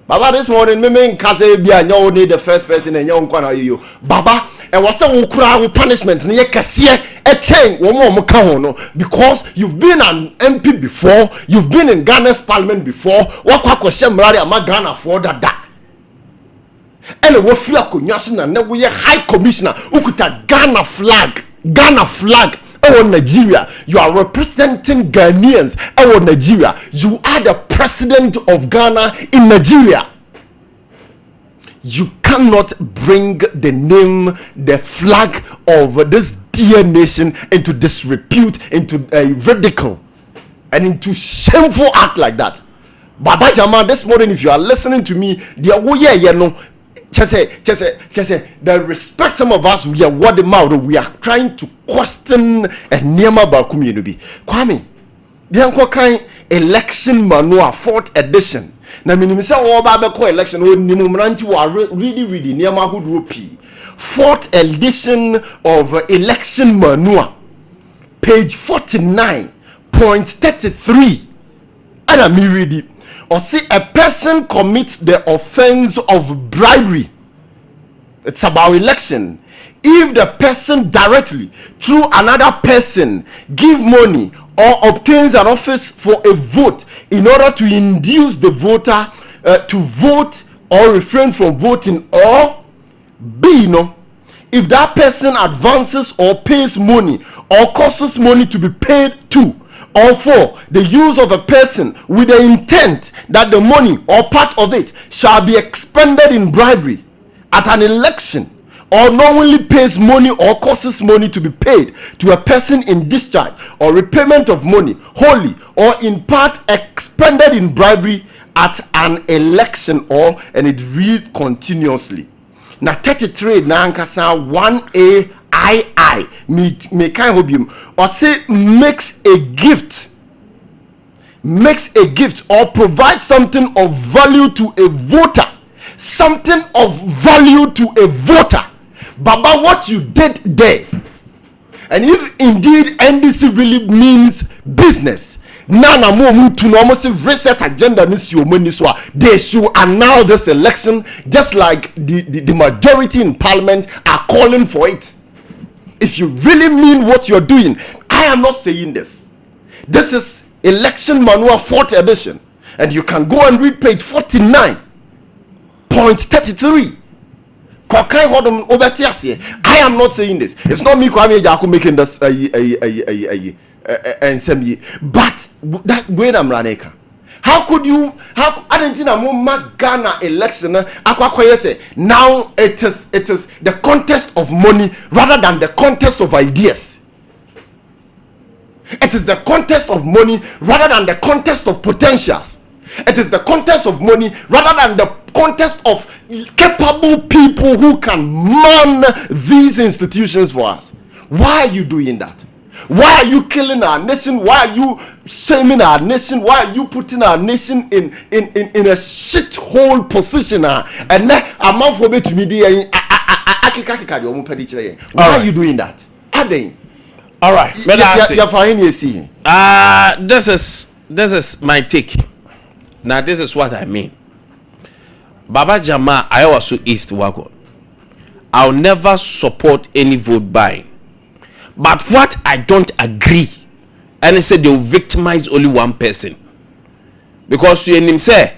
Baba, this morning, me kase bia nyo need the first person and nyo nkwana you. Baba, and was some ukura punishment ne kase e chain wo mo ka ho no because you've been an MP before, you've been in Ghana's parliament before. Wakwa kwhye mrade ama Ghana for that. And we feel na we high commissioner ukuta Ghana flag oh Nigeria. You are representing Ghanaians oh Nigeria. You are the president of Ghana in Nigeria. You cannot bring the name, the flag of this dear nation into disrepute, into ridicule, and into shameful act like that. Baba Jama, this morning, if you are listening to me, the respect some of us, we are what the mouth, we are trying to question a Nema Bakumi Nubi. Kwame, the uncle kind election manual 4th edition. Na minimisa oba be ko election o nimu mranti wa really near ma hood rupee 4th edition of election manual page 49.33 and me read it or say a person commits the offense of bribery. It's about election. If the person directly through another person give money or obtains an office for a vote in order to induce the voter to vote or refrain from voting, or B, if that person advances or pays money or causes money to be paid to, or for the use of a person with the intent that the money or part of it shall be expended in bribery at an election, or knowingly pays money or causes money to be paid to a person in discharge or repayment of money wholly or in part expended in bribery at an election, or, and it read continuously. Now 33 na ankasa 1A I me kind hobium or say makes a gift or provide something of value to a voter, something of value to a voter. Baba, what you did there, and if indeed NDC really means business, nana mo to almost reset agenda they should annul this election, just like the majority in parliament are calling for it. If you really mean what you're doing, I am not saying this. This is election manual 4th edition, and you can go and read page 49.33. I am not saying this. It's not me, Kwame Nkwantabisa, making this but that way I'm running. How could you? I didn't think Ghana election. Now it is the contest of money rather than the contest of ideas. It is the contest of money rather than the contest of potentials. It is the contest of money rather than the contest of capable people who can man these institutions for us. Why are you doing that? Why are you killing our nation? Why are you shaming our nation? Why are you putting our nation in a shithole position? And a month for me to me, why are you doing that? All right. This is my take. Now this is what I mean. Baba Jama, I also East Wagon. I'll never support any vote buying. But what I don't agree, and they said they will victimize only one person. Because you him say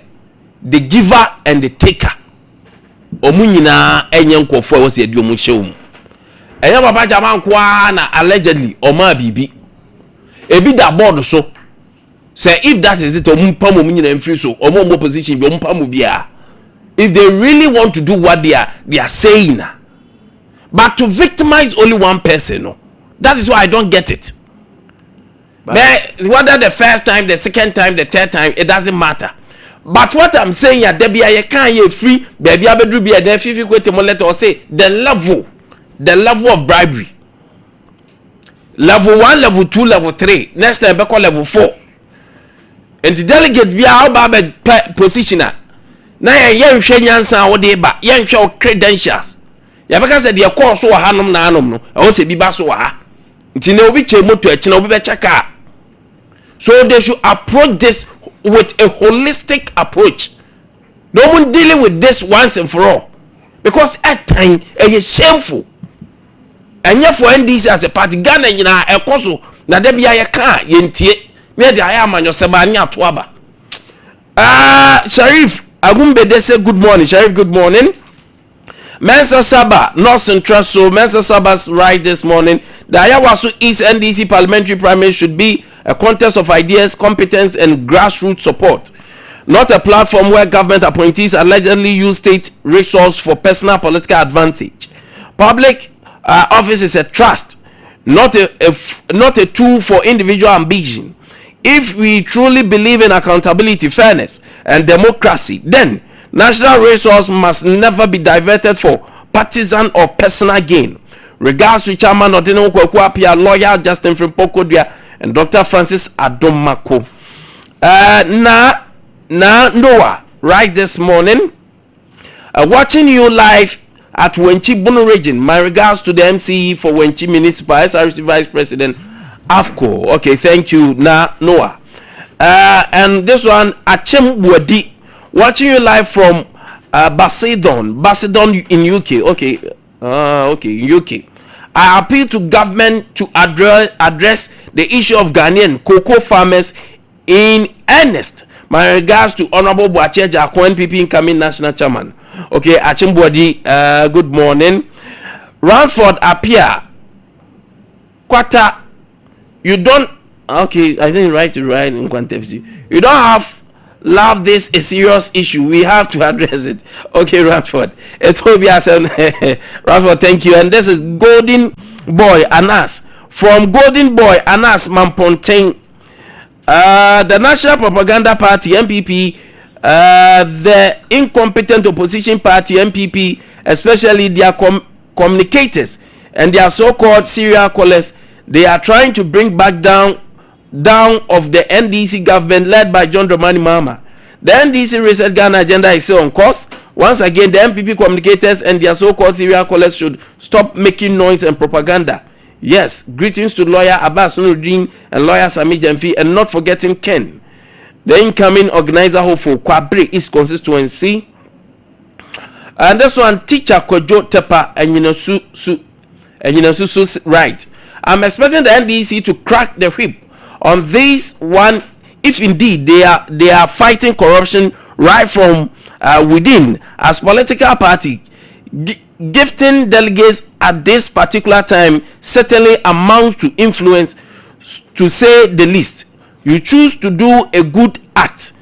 the giver and the taker. Omunyina enyanko for was ye diomu sheum. Enya Baba Jama nkwa na allegedly oma bibi. Ebi da board so. Say if that is it, omumpa omunyina mfiri so, omo position bi omumpa mu bia. If they really want to do what they are saying, but to victimize only one person, no, that is why I don't get it. But whether the first time, the second time, the third time, it doesn't matter. But what I'm saying, there be a can't free, baby, I be a then 50 or say the level of bribery. Level 1, level 2, level 3. Next time, back on level 4. And the delegate be our positioner. Na ye hwe nyansa wo de ba ye hwe credentials ya beka se de course wo hanom na anom no e wo se bi ba so wa ha nti na obi che moto achi na obi be cheka. So they should approach this with a holistic approach. No one dealing with this once and for all, because at time e shameful. Anya for NDC as a party Ghana nyina e koso na de bia ye ka ye ntie me de aya amanyo seba anya to aba. Sharif Agumbede say good morning. Sharif, good morning. Mensa Saba, North Central, so Mensa Saba's right this morning. The Ayawaso East NDC parliamentary primary should be a contest of ideas, competence, and grassroots support, not a platform where government appointees allegedly use state resource for personal political advantage. Public office is a trust, not a tool for individual ambition. If we truly believe in accountability, fairness, and democracy, then national resource must never be diverted for partisan or personal gain. Regards to Chairman Odino Kwaku Apia, lawyer Justin Frimpoko and Dr. Francis Adomako. Noah, right this morning, watching you live at Wenchi Bono region. My regards to the MCE for Wenchi Municipal SRC Vice President AFCO. Okay, thank you, Noah. And this one, Achem Wadi, watching you live from Basildon in UK. Okay, in UK. I appeal to government to address the issue of Ghanaian cocoa farmers in earnest. My regards to Honorable Boache Jako, NPP incoming national chairman. Okay, Achem Wadi, good morning. Ranford appear. Kwata, you don't. Okay, I think right in Nkwantabisa. You don't have love. This a serious issue. We have to address it. Okay, Ranford. It will be Ranford, thank you. And this is Golden Boy Anas from Golden Boy Anas Mampontain. The National Propaganda Party (NPP), the incompetent opposition party (NPP), especially their communicators and their so-called serial callers, they are trying to bring back down of the NDC government led by John Dramani Mahama. The NDC Reset Ghana agenda is still on course. Once again, the NPP communicators and their so-called serial callers should stop making noise and propaganda. Yes, greetings to lawyer Abbas Nuruddin and lawyer Sami Jamfi, and not forgetting Ken, the incoming organizer for Kwabre East constituency. And this one, teacher Kojo Tepa and Yinasu right. I'm expecting the NDC to crack the whip on this one, if indeed they are fighting corruption right from within. As political party, gifting delegates at this particular time certainly amounts to influence, to say the least. You choose to do a good act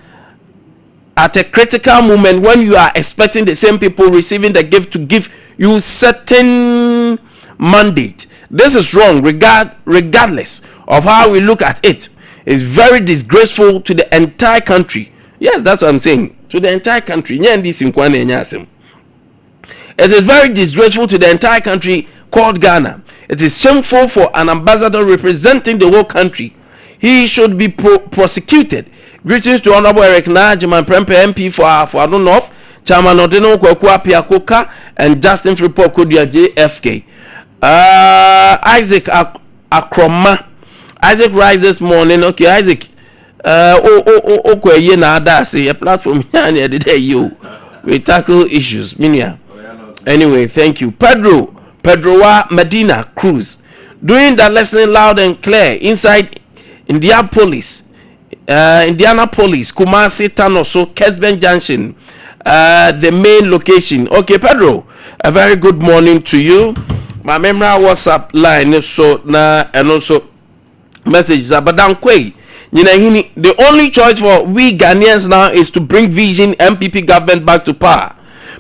at a critical moment when you are expecting the same people receiving the gift to give you certain mandate. This is wrong regardless of how we look at it. It's very disgraceful to the entire country. Yes, that's what I'm saying. To the entire country. It is very disgraceful to the entire country called Ghana. It is shameful for an ambassador representing the whole country. He should be prosecuted. Greetings to Honorable Eric Najiman Prempe MP for Adon North, Chairman Odeno Kwakwa Piakoka, and Justin Fripo Kodia JFK. Isaac Akroma. Isaac rise this morning. Okay, Isaac. A platform here the day you we tackle issues. Minia. Anyway, thank you. Pedroa Medina Cruz doing that listening loud and clear inside Indianapolis, Kumasi, Tanoso, Kesben Junction, the main location. Okay, Pedro, a very good morning to you. My memory WhatsApp line is so na and also messages about Dankwe. The only choice for we Ghanaians now is to bring Vision MPP government back to power.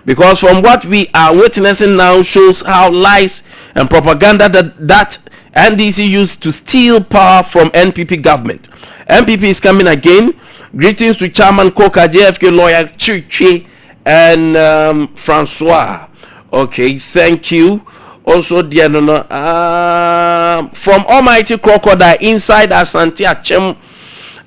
Because from what we are witnessing now shows how lies and propaganda that NDC used to steal power from NPP government. NPP is coming again. Greetings to Chairman Koka, JFK lawyer Chichi, and Francois. Okay, thank you. Also, dear from Almighty Crocodile inside Asante Achem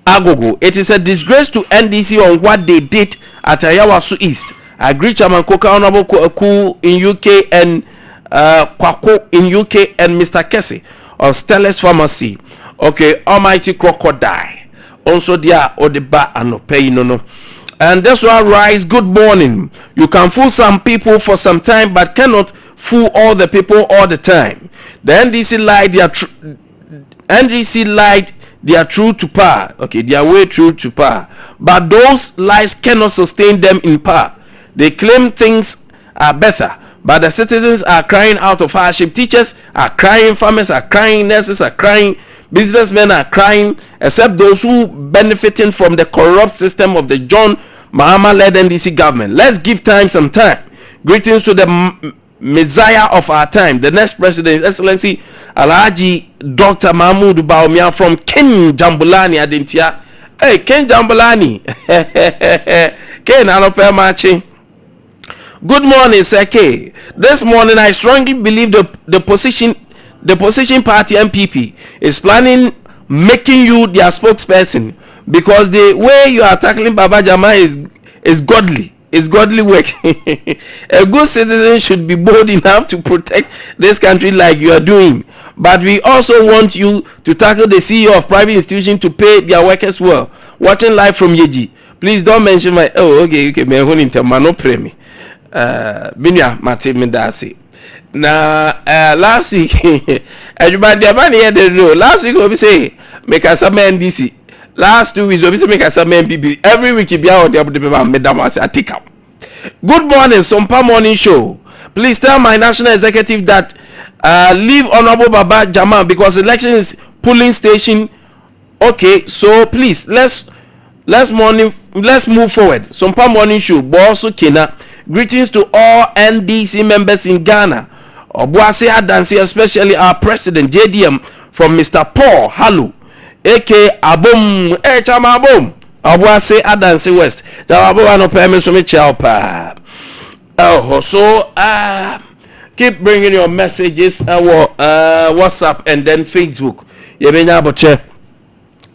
Agogo. It is a disgrace to NDC on what they did at Ayawasu East. I agree, Chairman Koka, Honorable Kwaku in UK and Kwako in UK and Mr. Kessie of Stellar's Pharmacy. Okay, Almighty Crocodile. Also, dear Odeba and Opay no. And that's why rise. Good morning. You can fool some people for some time, but cannot fool all the people all the time. The NDC lied. They are true to power. Okay, they are way true to power. But those lies cannot sustain them in power. They claim things are better, but the citizens are crying out of hardship. Teachers are crying, farmers are crying, nurses are crying, businessmen are crying, except those who benefiting from the corrupt system of the John Mahama-led NDC government. Let's give time some time. Greetings to the Messiah of our time, the next president, Excellency Alhaji Dr. Mahmoud Baumia from Ken Jambulani Adentia. Hey, Ken Jambulani. Ken Alope Machi. Good morning, Sir K. This morning, I strongly believe the position party MPP is planning making you their spokesperson, because the way you are tackling Baba Jama is godly. It's godly work. A good citizen should be bold enough to protect this country like you are doing. But we also want you to tackle the CEO of private institution to pay their workers well. Watching live from Yeji. Please don't mention my... Oh, okay. Me hon intermano premi. Binya Mati Medasi. Now, last week, everybody here the know. Last week, we say make us some NDC. Last 2 weeks, we say make us some MPP. Every week, you be out there with the madam as I take up. Good morning, Sompa morning show. Please tell my national executive that leave Honorable Baba Jamal because election is polling station. Okay, so please let's move forward. Sompa morning show. Bosu Kina. Greetings to all NDC members in Ghana. Obuase Adansi, especially our president JDM from Mr. Paul Halu, aka Abom. Chama Abom. Obuase Adansi West. Jawabo ano peme so me pa. Oh, so keep bringing your messages WhatsApp and then Facebook. Yebenya boche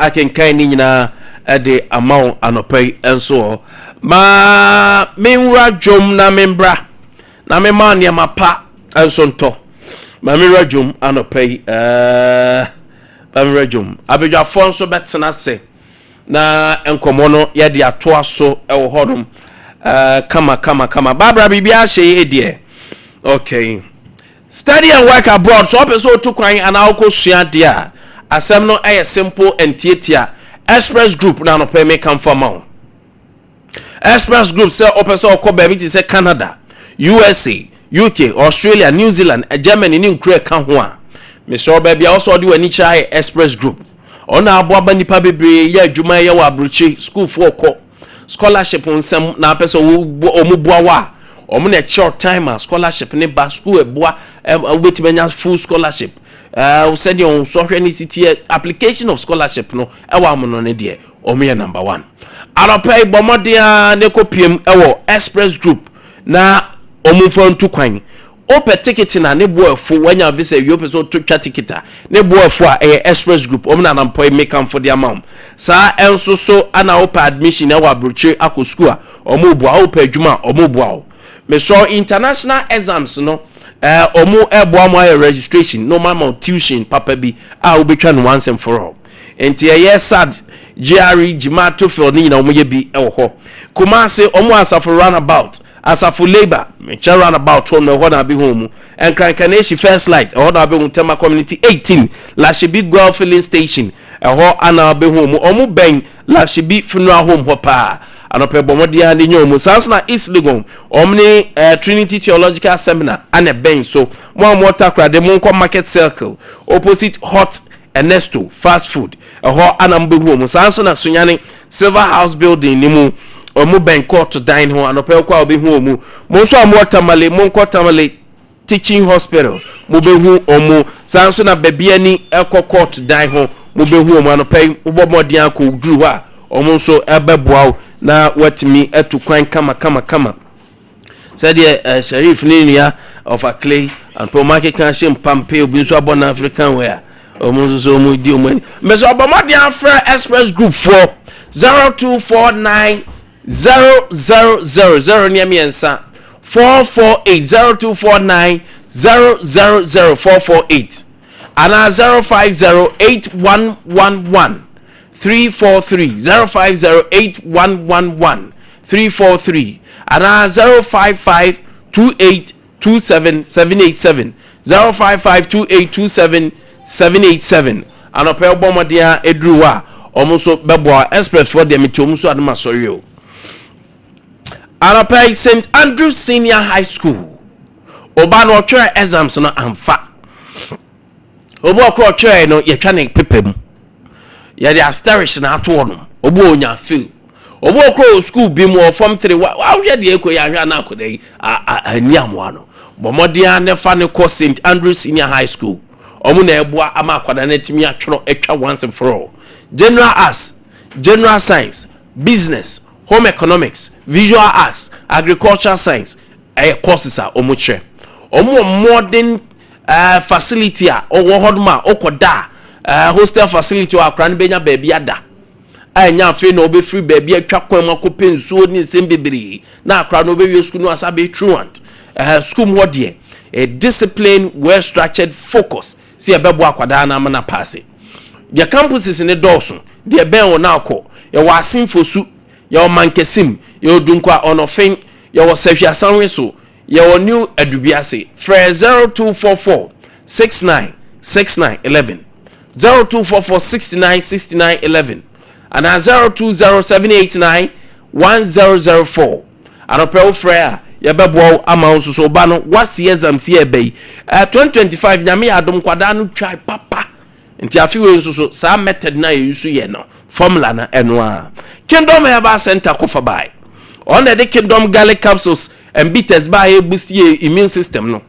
I can kind na the amount anopay and so ma minra jom na membra na me man ya mapa and sonto ma minra jom anopay minra jom abedwa fonso betena se na enkomo no ye de atoa so e wo hodom kama Barbara bibia hye de. Okay, study and work abroad. So person to kwan and alko sua de a asem no aye simple and tietia. Express group na no pay me come for mount. Express group say person ko baby ti say Canada, USA, UK, Australia, New Zealand, Germany ni nkure ka ho a. Mr. Baby also do any chai express group. Ona aboaba nipa bebre ya adwuma ye wa abrochi school for ko scholarship nsem na person omubua wa omo na short time scholarship ne ba school eboa wait menya full scholarship we send you so hwe ni city application of scholarship no e wa mo no ne de omo ye number 1 aropay bomodia ne kopiem e wo express group na omo fon tu kwan open ticket na ne boafo wanya visa you person to twa ticket ne boafo a express group omo na nampoy make am for the amount sa enso so ana open admission e wa broche akọ school a omo bua open adwuma omo bua me so international exams no omo eboa mo registration no normal tuition papa bi a obetwa no once and for all enti sad GRE Jimato for ni na omo ye bi e ho kuma se omo asafo runabout asafo labor me cha runabout ho no ho na bi ho mu enkankaneshi first light ho na bi ho tema community 18 la shebi girl filling station ho ana bi ho mu omo ben la shebi funeral home ho pa anope bomodia ni nyomu sansna East Legon omni Trinity Theological Seminar ane ben so mo motakra de monko market circle opposite Hot Ernesto fast food ho anambe hu sansna sunyane Silver House building ni mu omu ben court to dine ho anope kwa obi hu omu mo so amotamale monko tamale teaching hospital mo be hu omu sansna babia ni court to dine ho mo be hu omu anope bomodia ko dru ha omu so ebeboa na watimi etu kwan kama said the Sheriff Ninia of a clay and pro market can shame pampe obi so abon African where omo so mo di omo me so aboma dia fra express group for 0249 000 near me ensa 448 0249 000 and 050811 343 050811 343 and 0552827 0552827 and a pair bombardier edruwa almost bebo express for them to muso adama sorry and a pair St. Andrews Senior High School obano try exams no amfa obo ko try no ye twa ne pepem ya dey asterish na ato no obo onya feel obo kro school bi mu form 3 wa hwe dey ekọ ya hwe na akodai aniamwa no bomodia ne fa ne ko St. Andrews Senior High School omu na eboa ama akwada na timi atworo etwa once and for all general arts, general science, business, home economics, visual arts, agricultural science courses are omu che omu modern facility a owo hodma okoda hostel facility wa akran benya baby ada anya afi na obe free baby atwa kwan makope nsuo ni nsembebere na akran obe wi school no asabe truant school modie a discipline well structured focus see ebebo akwada na amana pass the campuses in the dosun the ben wona akọ ya wasin fosu ya mankesim ya odunkwa onofin ya wasahwa sanweso ya new adubiase fra 0244 696911 0244696911 and 0207891004 and opel fra ye bebo ama so ba no wase exam si ebe 2025 nyame adom kwada no twa papa nti afiwe so sa method na yusu ye no formula na eno a Kingdom Herbal Center kofa bai on the Kingdom garlic capsules and bitters by boost your immune system no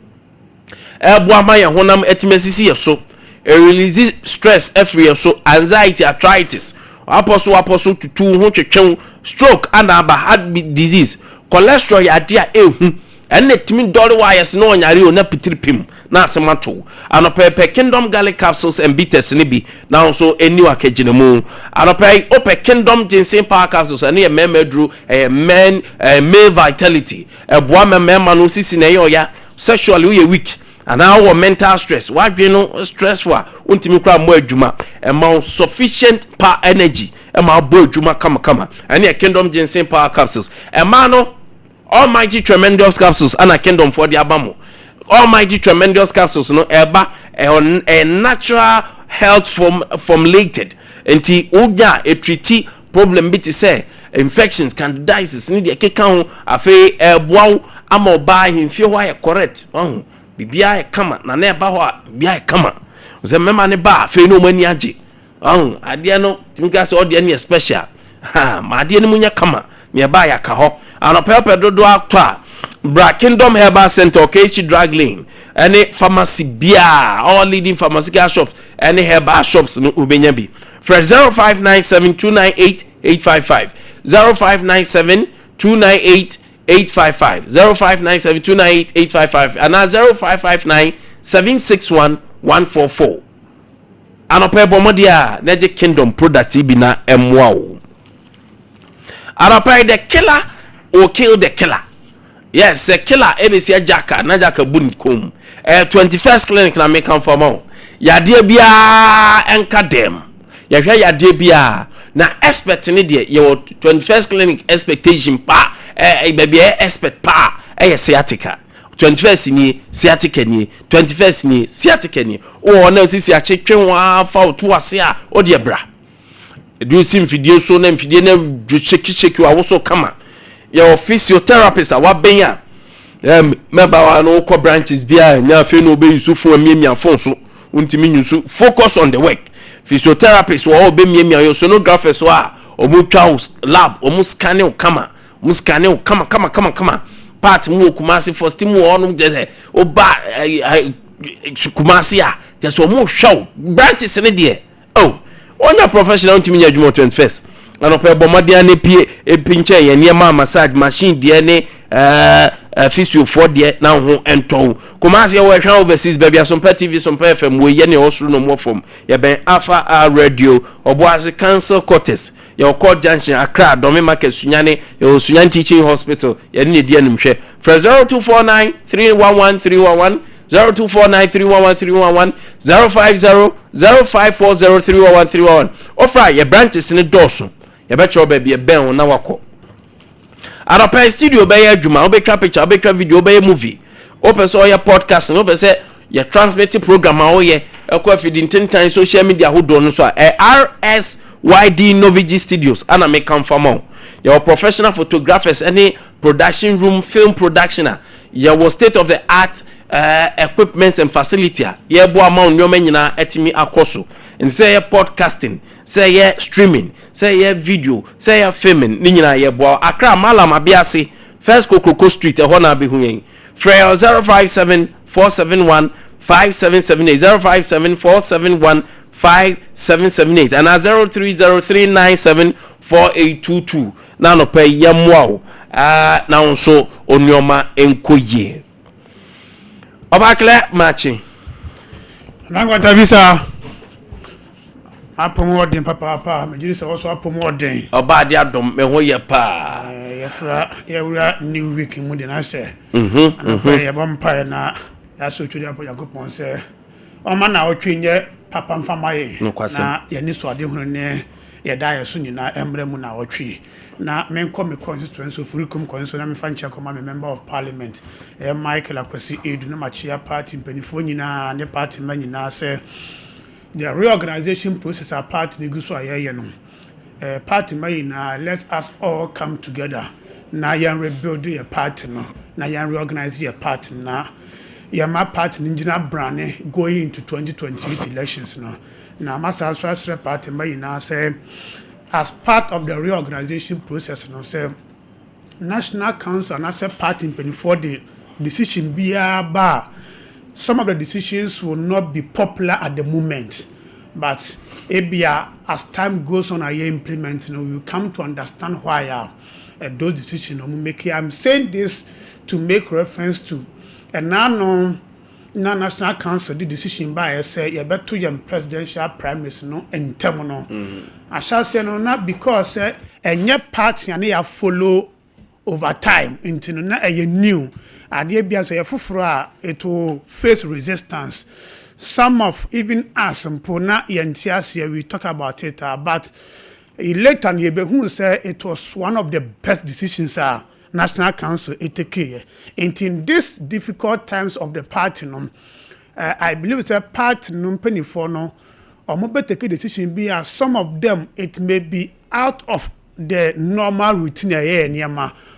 boama ye honam etimesisi ye so release stress every so anxiety arthritis apostle tutu ho twetwen stroke and heart disease cholesterol ya dia ehu ene timi dole wires no nyare o na pitiripim na asemato anopepe Kingdom garlic capsules and bitters ni bi na so eni wakagina mu anopepe ope Kingdom ginseng power capsules ene memedru male vitality boa memema no sisi na ye ya sexually we weak and our mental stress what you know stressful untimi kra mo adwuma amount sufficient power energy ma bo adwuma kama and your Kingdom ginseng power capsules no almighty tremendous capsules and a Kingdom for the abamo almighty tremendous capsules no eba a natural health formulated enti oja a treaty problem bit say infections candidiasis need e keka ho afi eboa ama oba himfie ho ya correct bibia e kama na eba ho bibia e kama ze mema ne ba afi no mani age ade no tinka se ode ne special ma ade no munya kama me ba ya ka ho anopepe dodo actor Bra Kingdom Herbal Center KH Drug Lane any pharmacy bia all leading pharmaceutical shops any herbal shops no ubenya bi for 0597298855 0597298855 0597298855 and 0559761144 anopepe modia na je Kingdom product bi na emwa o anopepe the killer or kill the killer. Yes, a killer ABC Jacka, Najaka Bunkum. 21st clinic na make for more. Ya dear bia enka dem. Ya hwa ya dear bia na expect ni de your 21st clinic expectation pa baby expect pa sciatica. 21st ni sciatica ni 21st ni sciatica ni o na sisi a chekwen wa fa oto ase a o de bra. Do sim video so na mfidie na cheki wa wo so kama. Your physiotherapist awabenya member wa no co branches bia nya fe no be yusu fo miemia fon so untimi nyusu focus on the work physiotherapist wa obe miemia yo sonographer so a omutwa lab omuskane kama muskane kama part mu kumasi first mu onu je oba kumasi a je so mu hwa branches ne de onya professional untimi nya adwuma 21st anope bomade ne pie epinche ye ne ma massage machine de ne physio for de na ho enton komase we hwan overseas baby Sompa TV Sompa FM we ye ne osuru no mo fom ye ben Alpha Radio oboase cancer cortes ye call junction Accra Dome Market Sunyane ye Sunyane Teaching Hospital ye ne de animhwe 0249311311 0249311311 0500540311311 offer your branches in the doorso ye betcho baby e ben na wako Arapa studio be adwuma obetwa picture obetwa video be movie opeso your podcast no be say your transmitting program a oye ekwa feeding 10 times social media hodo no so RSYD Novigi Studios ana make come for your professional photographers any production room film production your state of the art equipment and facility ye bo amount nyoma nyina etimi akoso and say podcasting say ye streaming say ye video say ye filming ni nyina ye bo Accra Malam Abiase First Kokoko Street e ho na be huyen free 0574715778 0574715778 and 0303974822 na no pay yamwa na nso onyoma enkoye Obakle matching. Nkwantabisa apomodin papa me jiri se also apomodin. Oba de adom me ho ye pa. Ye wura new week mu de na se. Ye bompa na ya so twiri apo yakopon se. O ma na otwenye papa mfamaye. Na ye ni so ade hunu ne ye da ye so nyina emre mu na otwi. Na men come constituency of Furikum constituency na me fancha come member of parliament Michael Akwasi Edu na machia party mpanifo nyina ne party man nyina say the reorganization process a party ne guso ayeye no party man nyina let us all come together na yan rebuild your party no na yan reorganize your party na my party engineer brand going into 2028 elections no. Now masa so party may now say as part of the reorganization process no say National Council and as a party before the decision be ba some of the decisions will not be popular at the moment, but as time goes on, I implement, we will come to understand why those decisions are making. I'm saying this to make reference to and now National Council the decision by say you better your presidential primaries no and terminal. I shall say no not because and your party and they follow over time into a new. Ade Akye Abia it will face resistance. Some of even us Mpona Yentiasia we talk about it, but later Yebehu say it was one of the best decisions National Council take. In these difficult times of the party, I believe it's a party penny for no or more take a decision be some of them it may be out of the normal routine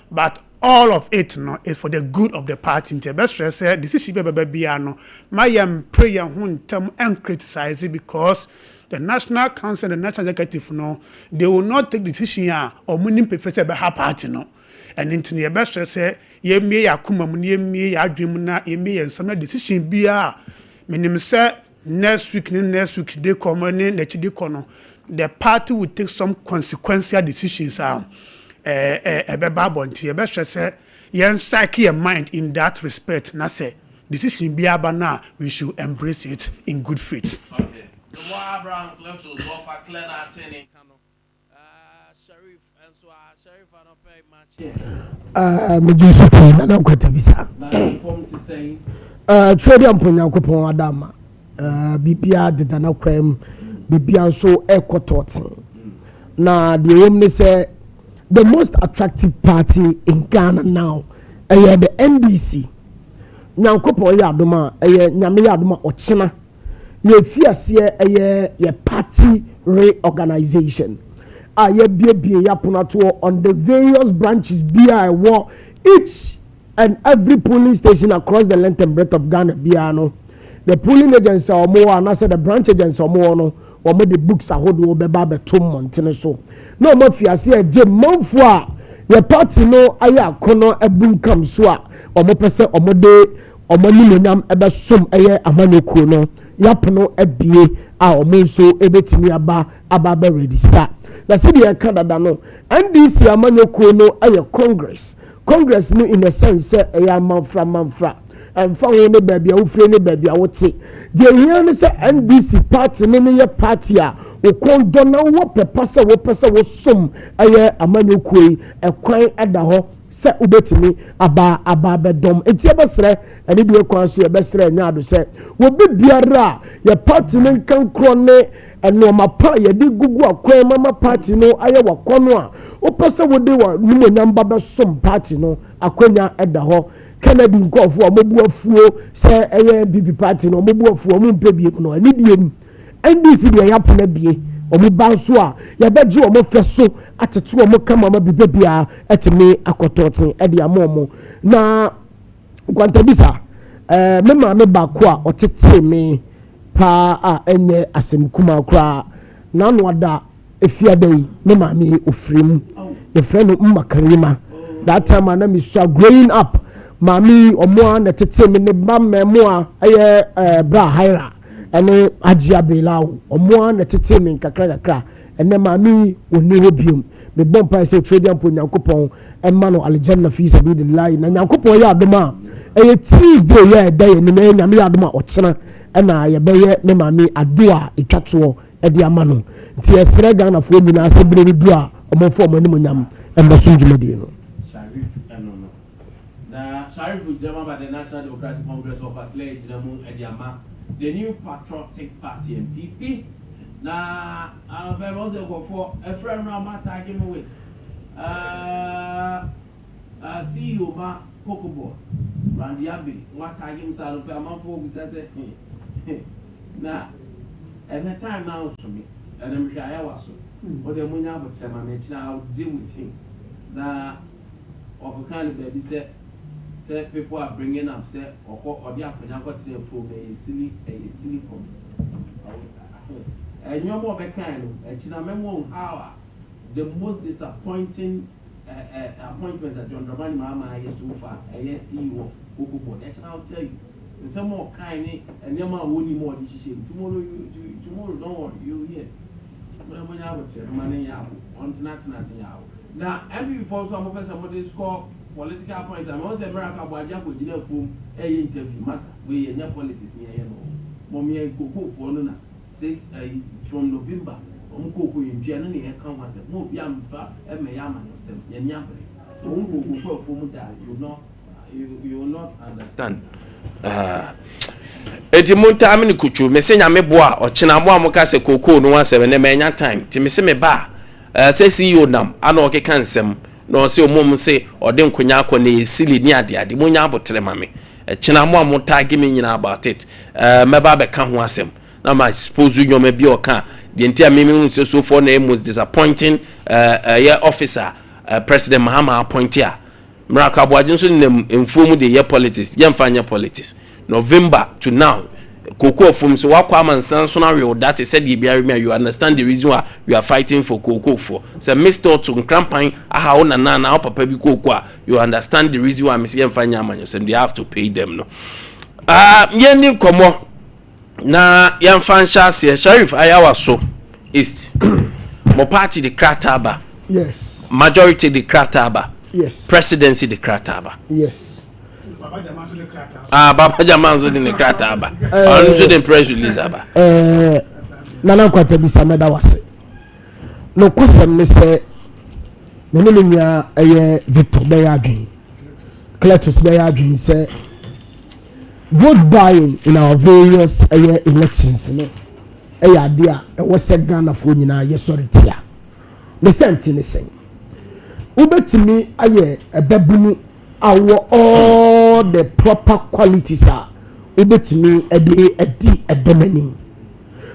but all of it is for the good of the party. The best say this is no. My prayer and criticize it because the National Council and the National Executive they will not take decision or winning professor by her party and into the best say ye me yakuma ye me ya dream na ye me and some decision be minim say next week they come next day the party will take some consequential decisions say yen psyche your mind in that respect na say decision be na we should embrace it in good faith. Okay. The Abraham let's offer clear that thing Sharif and so Sharif and pay match. Me do support Ade Akye Abia. Na inform to say trade am ponya kopon adama. Bibia de na kwam bibia so ekotot. Na the woman say the most attractive party in Ghana now the NDC. Nyankopo ya adoma nyame ya adoma ochena ye fiase ye party reorganization. Ye bie ya ponato on the various branches bia war each and every polling station across the length and breadth of Ghana bia no. The polling agents are more and I said the branch agents are more no or maybe books are hold over babe to montene so. No more fiase a je monfo your party no aya kono ebunkam so a omo pese omo de omo nimonyam ebe som eye amanekuo no yapno ebie a omo so ebetimi aba be register na se de Canada no NDC amanekuo no eye congress no in a sense eye manfra and found ne baby a ufre ne baby a wote de here say NDC party ne ye party a o kondona wo pepasa wo som aye amanyekuyi ekwan eda ho se ubetimi aba bedom enti ebesre ene de kwan so ebesre nya ado se wo bibiara ye party ne kan kro ne eno mapa ye di gugu akwan mama party no aye wakono a o pesa wo de wa numonyam baba som party no akonya eda ho Kennedy nkofo omobu afuo se eye BB party no omobu afuo mo mpebie no ani diem NDC de ya pona bie omo banso a ya beji omo feso atetu omo kama ma bibebia etime akototen e de amomo na Nkwantabisa mema me bako a otete me pa a enye asemkuma kra na no ada efiadai mema me ofrim the friend mmakarima that time na me so growing up mami omo na tete me ne ba memo a eye bra haira ene Ade Akye omo na tete me kakra ene mami oni hobium me bompa se trade am po Nyankopon emma no aljanna fi sabilillah na Nyankopon ya adoma eye Tuesday ya day ni me nyame ya adoma ochena ena ye beye me mami adoa etwato e de ama no nti esre Ghana fo nyina se bire du a omo fo omo ni monyam emba so djumadi no Sharif with them by the National Democratic Congress of Atleti Jinamu Ediama, the new patriotic party MPP. Now, I'm also go for a friend of my tagging with CEO Ma Kokobo, Randy Abbey, what tagging Salon Paman says, now, at the time now to me, and I'm sure I was so. But the Munya would say, I'll deal with him. Now, of a kind of baby said. say people are bringing up say or the apanya got to from a silly from and you're more kind of memo how the most disappointing appointment that John Dramani Mama has so far a CEO Coco that's I'll tell you some more kind and your man won't more decision tomorrow don't worry you hear when I would money out on now every before some of us somebody score political points and once America by Jaco dinner from a interview master we in your politics near mommy and cocoa for Luna says from November Coco in January and come as a more young and my yaman yourself and yamper so Uncle for that you will not understand eti monta me kuchu me senya me boa o chena mo amoka se koko no 17 na menya time ti me se me ba se CEO nam ana o keka nsem no se omom se ode nkonya akọ na esili ni ade monya abotre ma me chena mo amota gi me nyina about it me ba be ka ho asem na ma suppose you me bi o ka the entire me so for na most disappointing officer President Mahama appoint here Mraka Abuajin so inform the year politics yemfanya politics November to now Cocoa from so wakwa mansan so na real that said you understand the reason why you are fighting for Cocoa for so Mr. to campaign aha ona na papa bi Cocoa you understand the reason why Mr. Yemfanya amanyo so they have to pay them no yeni komo na yemfansha se Sheriff Ayawa so east mo party the Krataba yes majority the Krataba yes presidency the Krataba yes Baba Jamanso the Krataba Baba Jamanso the Krataba on to the press release aba Nana Nkwantabisa meda wase no kwasem ne se me ne nua Victor Bayadwin Cletus Bayadwin say vote buying in our various elections no ade a was Ghana for nyina yesori tia the sentence say ubetimi aye ebabunu awo all the proper qualities are ubetimi edi edomani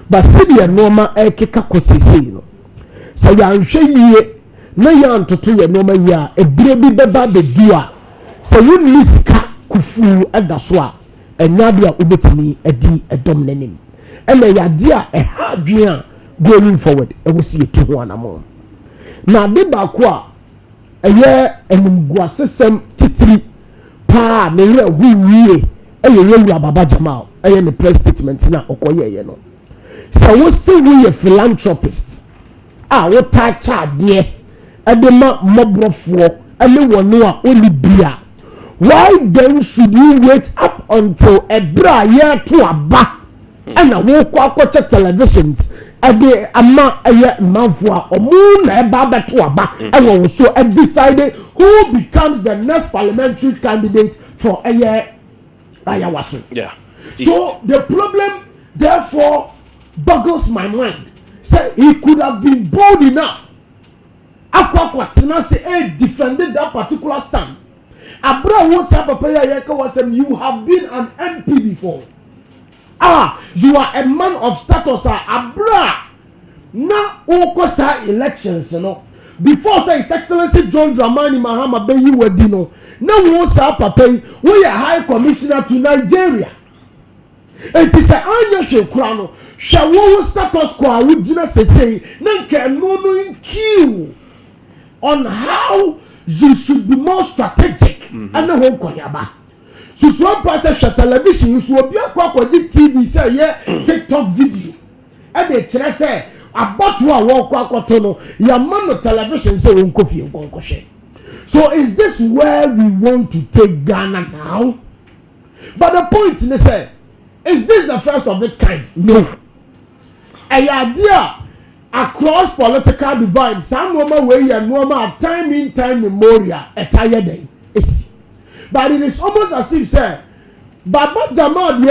but see the normal ekeka kosese no say ya nhwe yie na ya ntoto ye normal ya ebire bi beba be dua say you liska kufu edaso a enya bia ubetimi edi edomani ene ya dia ehadwen going forward e wo see etu ho anamo na de ba ko a eye enumguasesem titiri pa me re huwie eye Baba Jamal eye ne press statement na okoye no so wo see we a philanthropist wo ta cha de edema mobrofo ele wono a olibia why then should you wait up until ebra year to aba and wo kwa televisions ade ama eye manfo a omu na eba beto aba ewo so decided who becomes the next parliamentary candidate for eye Ayawaso. Yeah. So the problem therefore boggles my mind. Say he could have been bold enough akwa say defended that particular stand. Abra won say papa ya was you have been an MP before. You are a man of status. Abra na okosa elections no before say His Excellency John Dramani Mahama Beyi Wedino na wo sa papa we are high commissioner to Nigeria. It is a anya hwekura no hwe status quo a wugina sesei na nke no in queue on how you should be more strategic and ho konyaba. So pass a television so obi akwa TV say TikTok video and they say about what walk akwato no ya man television say won kofi won share. So is this where we want to take Ghana now? But the point is say is this the first of its kind? No. A idea across political divide some normal way and normal time in time memorial a tired day is. But it is almost as if say Baba Jamal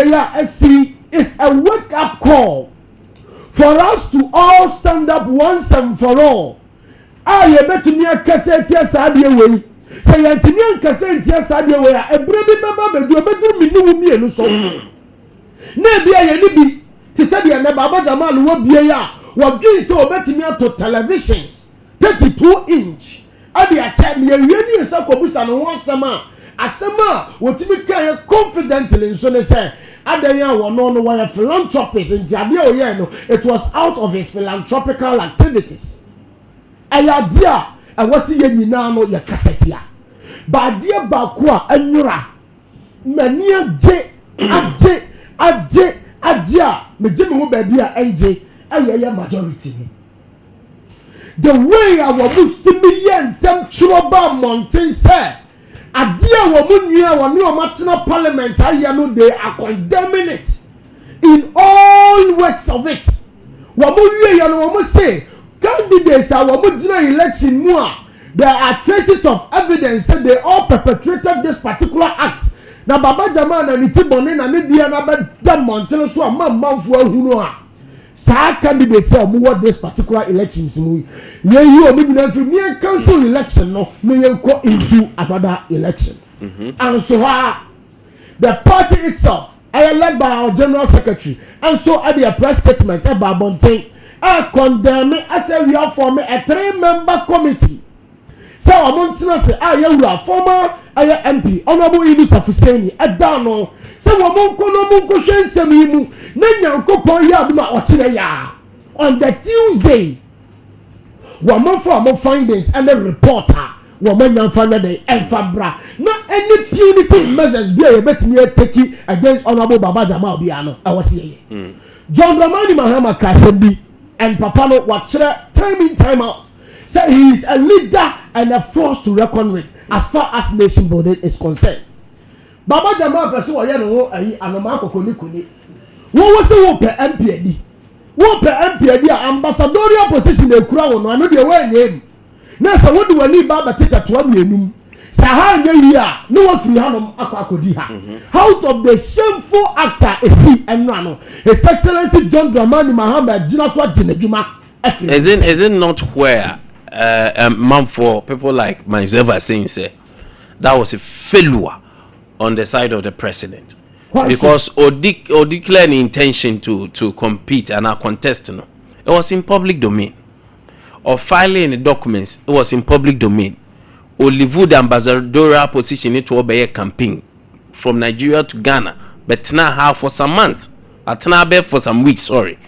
SC is a wake up call for us to all stand up once and for all. You better me a cassette sadie way. Say Antinian cassette sadie way. A brave baba do a bedroom me no so. Nebi a nibi to say the Baba Jamal will be a what being so better me to televisions 32-inch. I be a chat me a really a sakobusa no one summer. asema wotimi kan confidently nso ne say adanya wono no why philanthropist in ade oye no it was out of his philanthropical activities ayadia awasi ye nyina no ye kasetia ba de ba ko a anwura mani aje a meje me ho ba bia enje ayeye majority ni the way our musimian tem churoba mountain say adia wo munua wo ne o matena parliament aye no they are condemning it in all works of it wo muwie ya no wo say candidates are wo mugina election mu a there are traces of evidence that they all perpetrated this particular act na baba jama na nitibone na ne bia na ba da mountain so a mammanfo ahunu a sa candidates say omo this particular elections mu ye yi omo nyina fi me cancel election no me yenko into another election and so the party itself led by our general secretary and so at the press statement about Bontain condemn as we are forming a 3-member committee so omo ntina say you are former MP honorable Idris Afuseni edano say wo monko hwensem yi mu na nyankopon ya aduma otire ya on the Tuesday wo monfo findings and the reporter wo manyanfa na dey enfabra na any punitive measures be a betimi take against honorable Baba Jama Obia no awose ye John Dramani Mahama Kasebi and papa no watchere time in time out say he is a leader and a force to reckon with as far as nation building is concerned. Baba Jama person wo ye no ayi anoma kokoni kuni wo se wo pe MPD ambassadorial position e kura wo no ano de wa nyem na se wo de wani baba teta to amienum sa ha nya yi a no wo firi hanom akodi ha out of the shameful actor esi enra no his excellency John Dramani Mahama gina so aginadwuma is it not where man for people like myself are saying say that was a failure on the side of the president. Why because or declare an intention to compete and contest no, it was in public domain. Or filing the documents, it was in public domain. Or leave the ambassadorial position into a campaign from Nigeria to Ghana, but now have for some months, at now for some weeks. Sorry,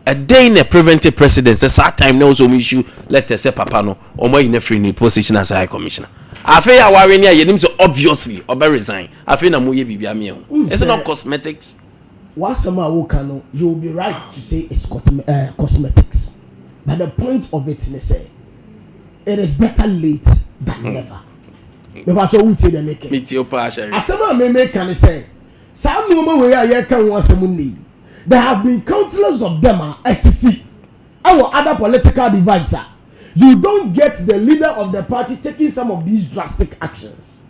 a day in a preventive presidency, a time no some issue. Let us say papa no, or more in a free position as a high commissioner. I feel I worry near you so obviously or resign. I feel I'm way be it's not cosmetics. What some no, you will be right to say it's cosmetics. But the point of it is say it is better late than never. Me ba cho uti de make. Me ti o pa share. Asema me make can say some no we are can want some need. There have been countless of them SCC. Our other political divider. You don't get the leader of the party taking some of these drastic actions.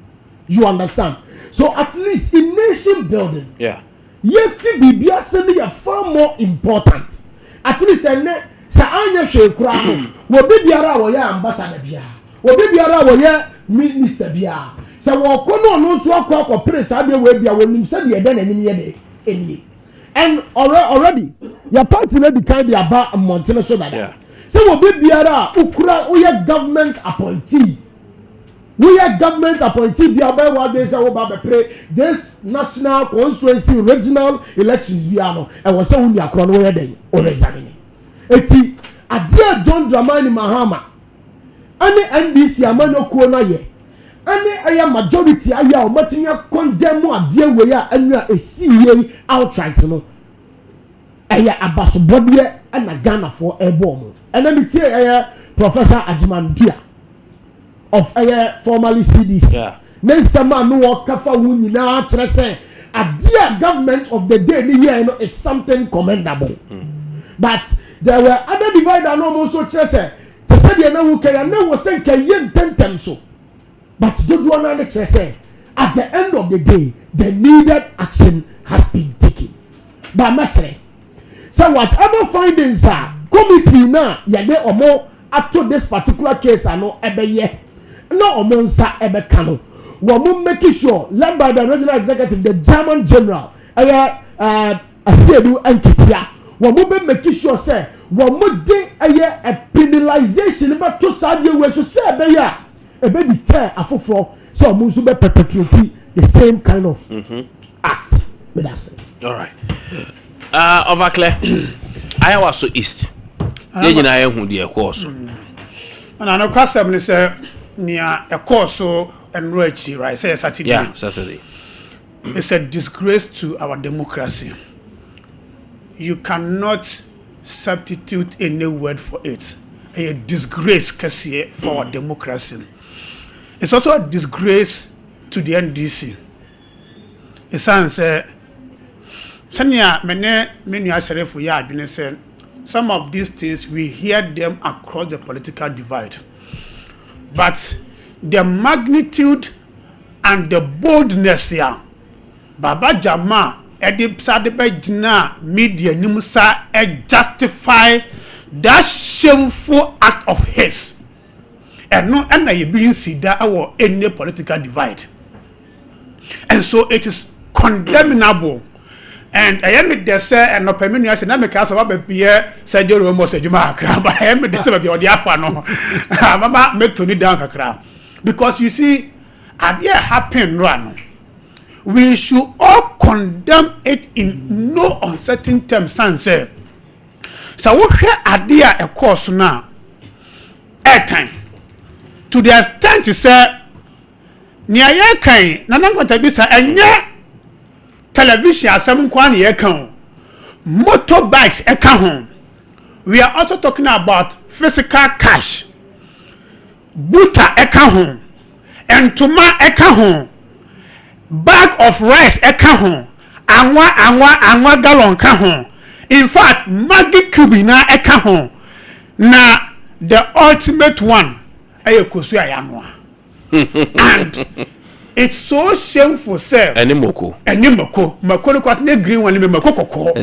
You understand? So at least in nation building, yefi bibia send you far more important. At least sa anya hwe kura no, wo bibiara wo ya ambassador bia. Wo bibiara wo ya minister bia. Sa wo kono no so akwa press ade we bia wonim se de na nim ye de eni. And already your party na be kind of about mountain so that. So we be biara ukura oya government appointee. We are government appointee biara what they say about pray this national constituency regional elections biara no e wo say we akro no we dey o examine. Eti Ade John Dramani Mahama ani NDC amanyokuo na ye. Ani aya majority aya o matinya condemn ade we ya anua esi ye outright no. Aya abasobodie na Ghana for ebo. And then we see Professor Ajimandia of formerly CDC. Then someone no work kafa wuni na say a dear government of the day you know it's something commendable. But there were other dividers no more so say to say the na who can na was say kayen tentem so. But don't want to say at the end of the day the needed action has been taken. But mesre so whatever findings are committee na yade omo ato this particular case ano ebeye no omo nsa ebeka no wo mo make sure led by the regional executive the German general asiedu enkitia wo mo be make sure say wo mo de a penalization ba to sadie we so say ebeye ebe di tear afoforo so mo nso be perpetrate the same kind of act. But that's it. All right. Over Claire, I was so east. Then I am who the course. And I know custom is near a course so and right say Saturday. Yeah, Saturday. It's a disgrace to our democracy. You cannot substitute any word for it. A disgrace for our democracy. It's also a disgrace to the NDC. It sounds some of these things we hear them across the political divide. But the magnitude and the boldness here, Baba Jama, Ade Akye media Nimusa justify that shameful act of his. And no, and I being see that our any political divide. And so it is condemnable. And I am there, sir, and no permit us and I make us about Pierre, said your almost a Juma, but I am the same of your diaphano. Mama make Tony down a crowd. Because you see, Abia happened run. We should all condemn it in no uncertain terms, say. So we share idea a course now. Airtime. To the extent to say, near ye kind, Nana Nkwantabisa, and yet television as some kwani account, motorbikes account. We are also talking about physical cash, butter account, and toma account, bag of rice account, anwa gallon account. In fact, Maggie Kubina account. Na the ultimate one, and it's so shameful, sir. Animoko. Mako quite ne green one, Mako.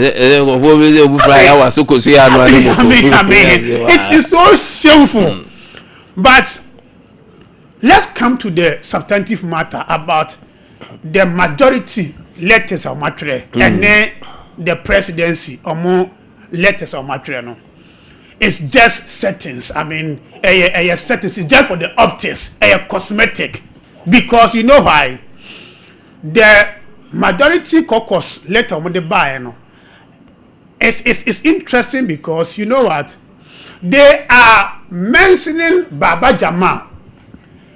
It's so shameful. But let's come to the substantive matter about the majority letters of matter and then the presidency or more letters of matter. No, it's just settings. I mean, a settings is just for the optics, a cosmetic. Because you know why? The majority caucus letter on the buy, no. It's interesting because you know what? They are mentioning Baba Jama.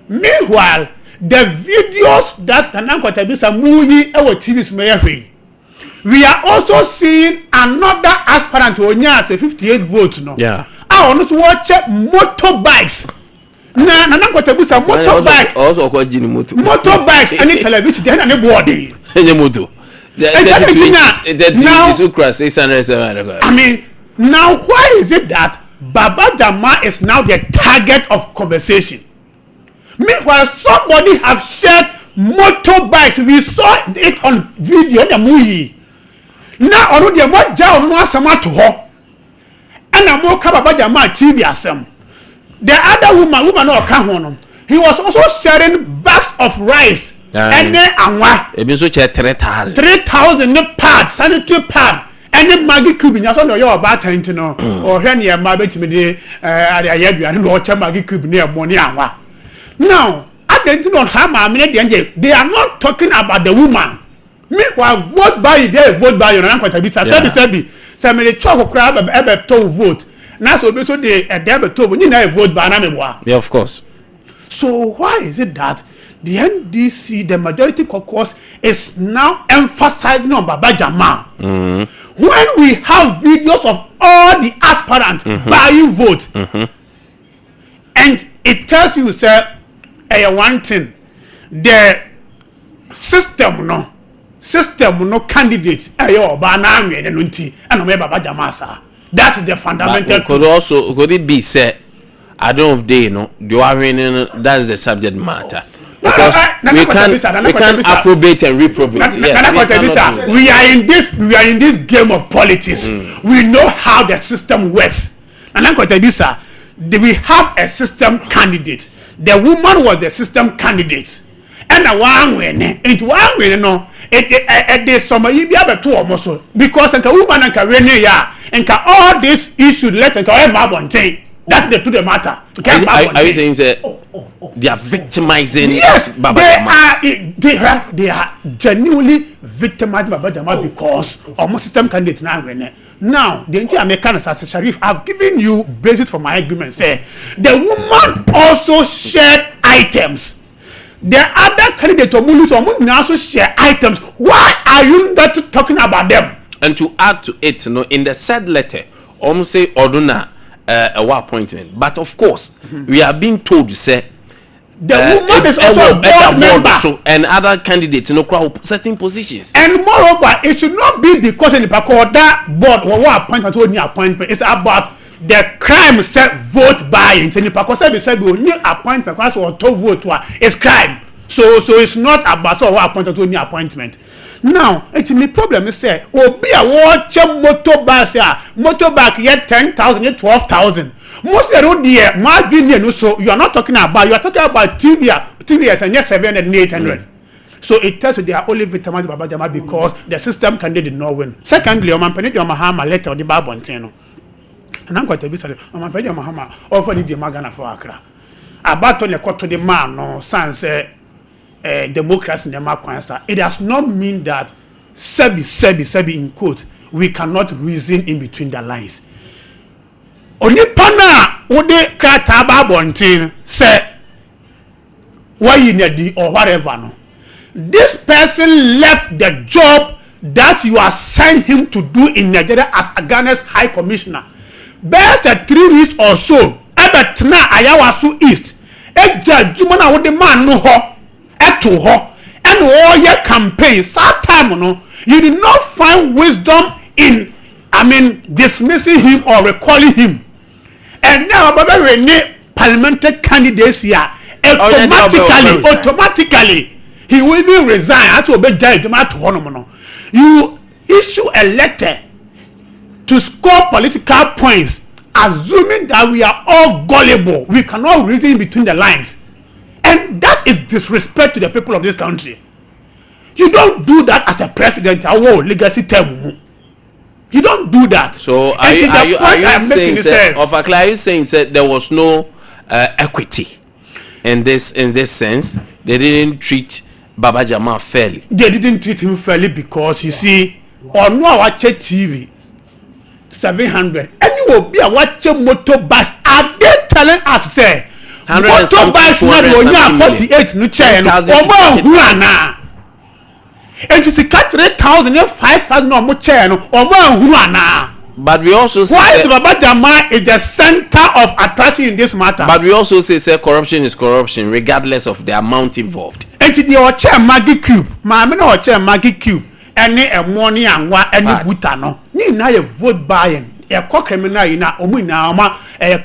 Meanwhile, the videos that Nana Nkwantabisa movie our TV's may we are also seeing another aspirant who has a 58 votes. No. Yeah. I want to watch motorbikes. Nana Nkwantabisa motorbike. Also called Jini moto. Motorbikes and television then and body. Any moto. I mean, now why is it that Baba Jama is now the target of conversation? Meanwhile, somebody have shared motorbikes. We saw it on video in the movie. Now already what Jao no asama to her. And I'm more Baba Jama TV asem. The other woman no account. He was also sharing bags of rice. And then anwa. It been so 3,000. 3,000 pad, sanitary pad. And then Maggie Kubin, I don't know your about time to know. Or Henry and my betty me I don't know what Maggie Kubin near money anwa. Now, I don't know how my minute they are not talking about the woman. Meanwhile, vote by they vote by your uncle. Somebody talk crab ever to vote. Now, so they ever told when you know vote by Namawa. Yeah, of course. So, why is it that the NDC, the majority caucus, is now emphasizing on Baba Jama? When we have videos of all the aspirants buying votes, and it tells you, sir, one thing, the system no candidates that's the fundamental. Could it be said? I don't know if they know. That's the subject matter. Because we can approbate and reprobate. Yes, we are in this game of politics. We know how the system works. And Nkwantabisa, we have a system candidate. The woman was the system candidate. And the one winning, it is some be two almost because the woman and Karene and all these issues let and go one thing. That's the truth of the matter. Are you saying they are victimizing? Yes, Baba they are genuinely victimizing Baba Jama because almost system candidate now the entire mechanics as Sharif, I've given you basis for my argument. Say the woman also shared items. The other candidate also share items. Why are you not talking about them? And to add to it, in the said letter, say Oduna a appointment. But of course, we are being told to say the woman is also a board member. So, and other candidates certain positions. And moreover, it should not be because in the back of that board or what appointment. It's about the crime set vote buying. In the back of said we need appointment because or to vote it's crime. So it's not about so what appointment. Now, it's the problem is say, be a watch motorbike yet 10,000, yet 12,000. Most of the road here, my opinion, so you are not talking about, you are talking about TVS and yet 700 and 800. So it tells you they are only victimized by Jama because the system candidate did not win. Secondly, I'm penny on Mahama letter on the Babontino. And I'm quite a bit of my penny on Mahama offered the Magana for Accra. About on the court to the man, no, sans democracy in the Makwansa. It does not mean that Sebi in quote, we cannot reason in between the lines. Only pana ode krataba bontin say why you need or whatever no. This person left the job that you assigned him to do in Nigeria as a Ghana's High Commissioner. Best 3 weeks or so. Ebetna Ayawasu East. Eja jumana wo the man no ho eto ho and all your campaign that time no you did not find wisdom in dismissing him or recalling him. And now Baba Rene parliamentary candidates here automatically he will even resign to obey the you issue a letter to score political points assuming that we are all gullible, we cannot reason between the lines, and that is disrespect to the people of this country. You don't do that as a president. Legacy term. You don't do that. So are you saying that there was no equity in this sense? They didn't treat Baba Jama fairly. They didn't treat him fairly because you see, on no watch TV 700. Any will be a watch motorbikes. Are they telling us say motorbikes not 48 no chair no? And you see, cut 3,000, 5,000 no more chair no or. But we also say why is Baba Jama is the center of attraction in this matter? But we also say corruption is corruption regardless of the amount involved. And the chair Maggie Cube, my no chair Maggie Cube, any money and what any butano. Ni na ye vote buying. A criminal in a a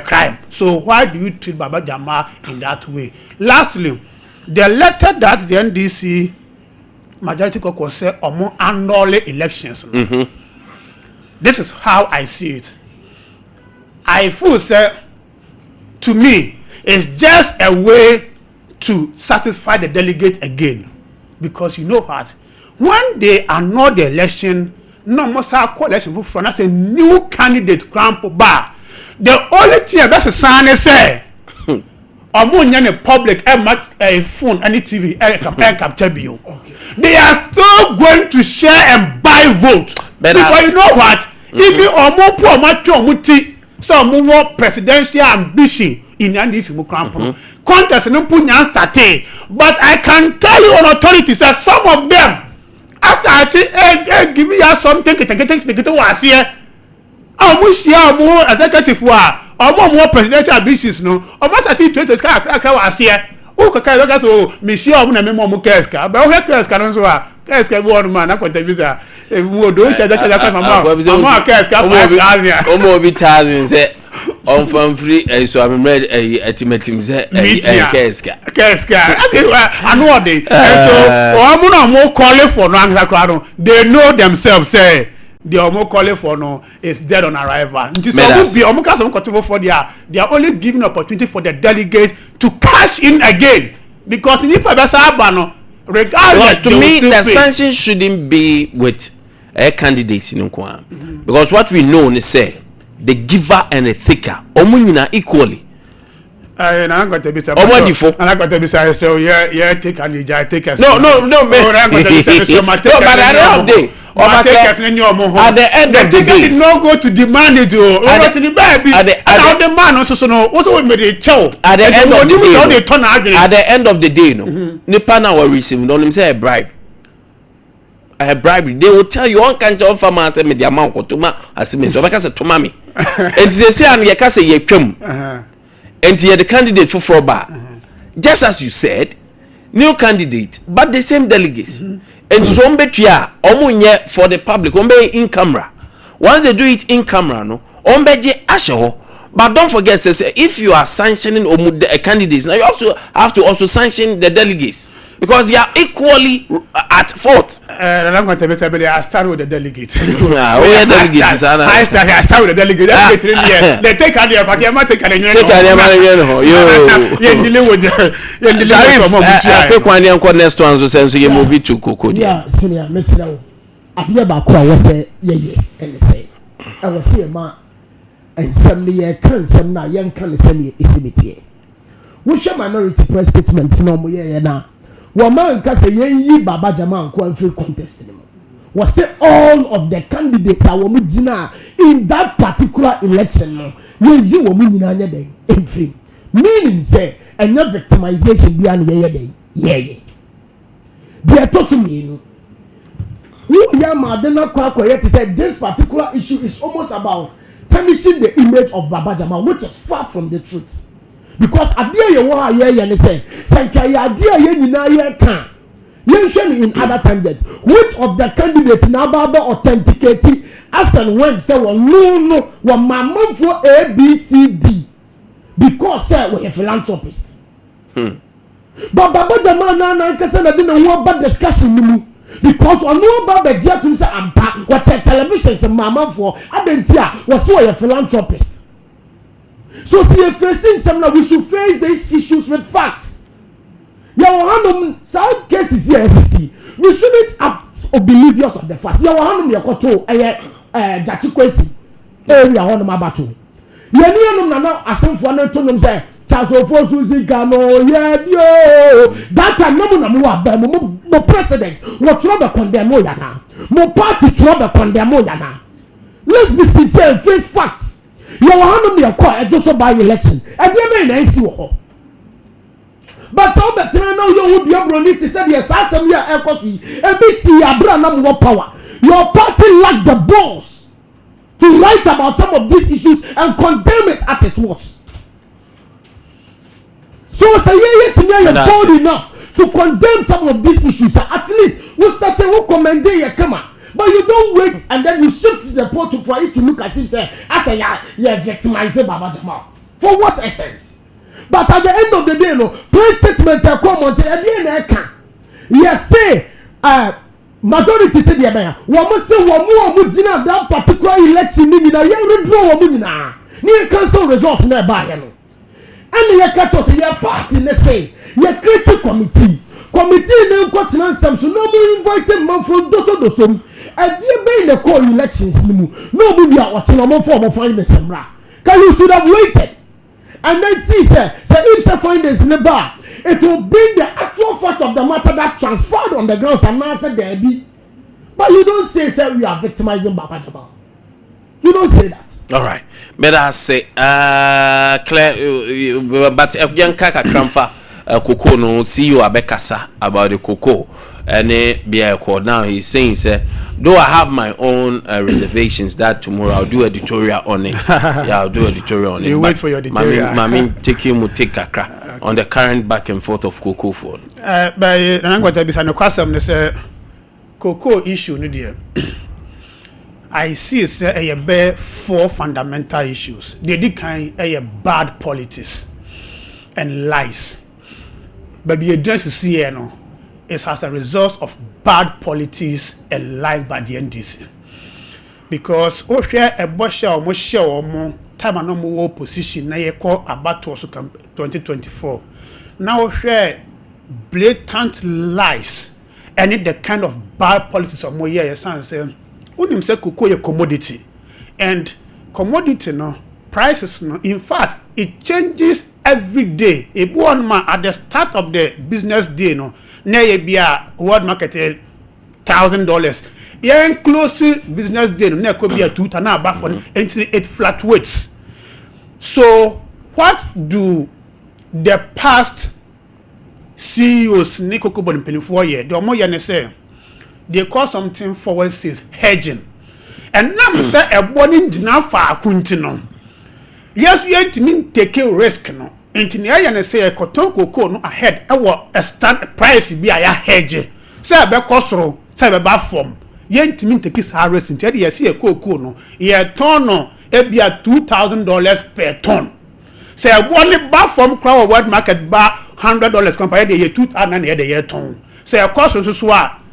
crime. So why do you treat Baba Jama in that way? Lastly, the letter that the NDC majority caucus say among annual elections. This is how I see it. I feel say to me it's just a way to satisfy the delegate again, because you know what, when they annul the election, no more coalition for that's a new candidate grandpa bar. The only thing that's a sign is say a public a phone any TV capture bill. They are still going to share and buy votes. Because you know what? If you are more poor, much some more presidential ambition in this contest no start. But I can tell you on authority that some of them after I give me something to was here. I wish you are more executive or more presidential ambitions no. Or much I think to was here. Oh, kaka to Monsieur Omuna Memo Keska, but who Keska no so Keska one man Nkwantabisa. Mo do say that mama Keska 5,000. Omo bi 1,000 say on from free so I'm ready estimating say Keska. I know they so Omuna mo calling for no answer crowd. They know themselves say the Omo calling for no is dead on arrival. They are only giving opportunity for the delegate to cash in again, because regardless, to me the sanction shouldn't be with a candidate in Nkwan, because what we know is say the giver and the taker. Omunyina equally. And I'm going to be Omodifo. And I'm going to be so yeah, take an ija, take us. No, man. No, but at the end of the day, did not go to demand it. At the man also know what would be the chow. At the end of the day, no. Nipa na will receive. Don't him say a bribe. A bribe. They will tell you one can't offer man say me the amount to ma as me. So because to mommy. And they say and you can say ye kwem. And you're the candidate for Froba. Just as you said, new candidate, but the same delegates. And so omunye for the public, ombe in camera. Once they do it in camera, no, ombeje asho. But don't forget, say, if you are sanctioning candidates, now you also have to also sanction the delegates. Because they are equally at fault. I'm going to tell you, I start with the delegates. I start with the delegates. They take idea, but you might take idea. Next one, so you move it to Coco. Yeah, senior, Mr. Ade Akye was say, yeah, and say, I was say, ma, and some year can some na young can send is imitated. Which minority press statement no more, yeah, now. Woman can say ye Baba Jama and free contest anymore. Was say all of the candidates are womujina in that particular election. No, ye woman in free. Meaning say and not victimization beyond ye. They are tossing me. Who Yama did not quite to say this particular issue is almost about tarnishing the image of Baba Jama, which is far from the truth. Because idea you want to hear say idea you na ye can you in other candidates which of the candidates now baba authenticate as and when say no one mama for ABCD because say we a philanthropist but Baba Jama na kasa na be na one bad discussion nimu because on no baba dia to say ampa what television say mama for adentia was so a philanthropist. So see if facing some we should face these issues with facts. Your some cases here we shouldn't act oblivious of the facts. Your yakoto Jachi Kwesi area on my battle. Yeni na asemfo na to say Charles Ofosu Gano that time no president what trouble condemn yana. No party trouble condemn yana. Let's be sincere and face facts. You want to be a quiet just by election. And you may see what. But so that now you would be able to say yes, as some year echosi, ABC Abraham more power. Your party lack the balls to write about some of these issues and condemn it at its worst. So say you're bold enough to condemn some of these issues. At least we'll start to commend your camera. But you don't wait and then you shift the pot for it to look as if say, I say, you're victimizing Baba Jama. For what essence? But at the end of the day, no, press statement come on to the end. Yes, say, majority say the Abia. One must say, one more dinner that particular election, na you withdraw one na. Near cancel results nearby. And you catch us, your party, let's say, your critical committee. Committee name got some so no more invited man from doso. And you be in the call elections no be watching no form of findings semra. Can you should have waited and then see say if the findings in the bar it will bring the actual fact of the matter that transferred on the grounds and answer there be. But you don't say we are victimizing Baba Jama. You don't say that. All right. But I say Claire but young kaka kramfa Coco no see you abekasa about the Coco and be a call now he's saying say though I have my own reservations that tomorrow I'll do editorial on it. Yeah, I'll do editorial on it. You wait for your editorial. Mami take you take kakra on the current back and forth of Coco phone. But I'm going to be no question say Coco issue no dear. I see say a bare 4 fundamental issues. They did kind a bad politics and lies. But the address is here no. It's as a result of bad politics and lies by the NDC. Because we share a bush or share or more time and no more opposition na ye call about 2024. Now we share blatant lies and it the kind of bad politics of more years and say unim say Coco a commodity and commodity no prices no in fact it changes every day. A one man at the start of the business day no na ye bia world market $1,000. Yeah, close business day no na could be a 2,000 na for until it fluctuates. So what do the past CEOs Nikoko Penny 4 years the more you say they call something forward sales hedging. And now say a body dina fa kuntino. Yes, we ain't mean take a risk no. Enti na say a cotton cocoa no ahead a stand price be a hedge. Say a be costro, say a be form. Ye ain't mean take a risk instead you see a cocoa no. Ye ton no e be a $2,000 per ton. Say a body bar from crowd world market bar $100 compared to ye 2,000 and the ton. Say a cost so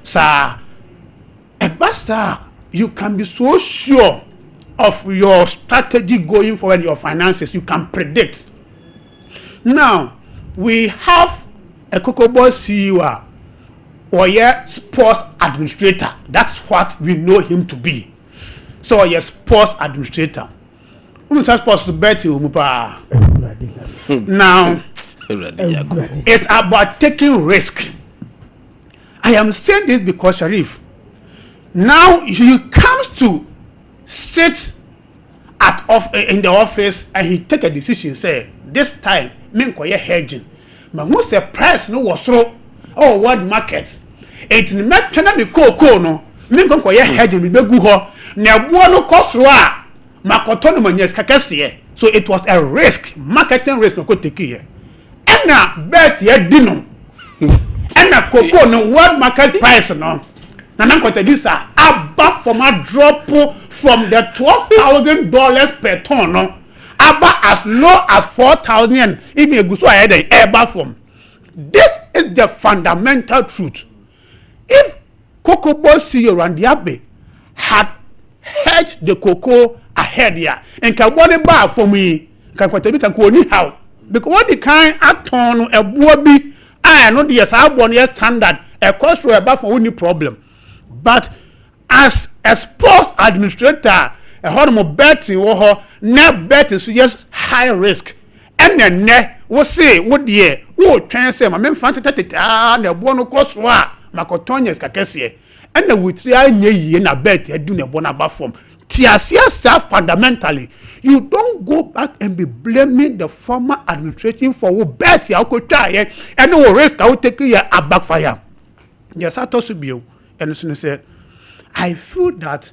sir. A basta. You can be so sure of your strategy going forward, your finances. You can predict. Now, we have a Cocoa Boy CEO or a sports administrator. That's what we know him to be. So, a sports administrator. Sports to bet you. Now, it's about taking risk. I am saying this because Sharif. Now he comes to sit in the office and he take a decision. Say this time, me nkoye hedging. But once the price no was so world market, it me twena me cocoa no me nkoye hedging me begu ho na buo no cost ro a makoto no manyes kakese. So it was a risk, marketing risk no ko take here. And na bet ye di no. And na cocoa no world market price no. Kwame Nkwantabisa abba from a drop from the $12,000 per ton no abba as low as 4,000 even a good so ahead ever from. This is the fundamental truth. If Cocoa Boy CEO Ade Akye had hedged the cocoa ahead here and can body bar for me can Nkwantabisa ko ni how because what the kind aton a bobi I know the yes standard a cost for about for any problem. But as a sports administrator, a horrible betting or net betting so just high risk. And then we say what year? Oh, transfer my men fancy and the one cost wa Macotonias Kakesie. And the with 3 years na bet you do the bonaba form. Tiasia fundamentally, you don't go back and be blaming the former administration for who bet you could try and no risk I will take you a backfire. Yes, I thought you. And so said, I feel that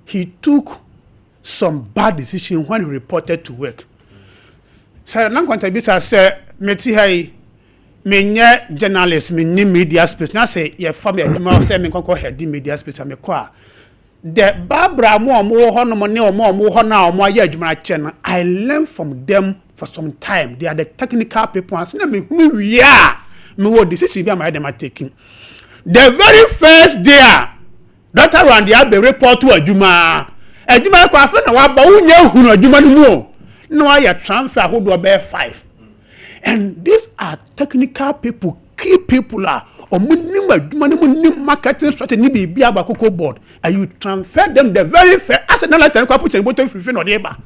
he took some bad decision when he reported to work. So now Nkwantabisa said, "Meti hai, me journalist, me media space. Now say, ye family, I say me konko head media space. Me kwa. The Barbara more hono money or more now more ye juma channel. I learned from them for some time. They are the technical people. And say me who we are. Me what decision be my them are taking." The very first day, Dr. Ade Akye report to Adwuma. Adwuma kwa fe na wa ba unya hunu Adwuma no mu. No I transfer hold over 5. And these are technical people, key people are omunim Adwuma no mu marketing strategy be bia ba Cocoa board and you transfer them the very first as na like kwa put bottom free no dey ba.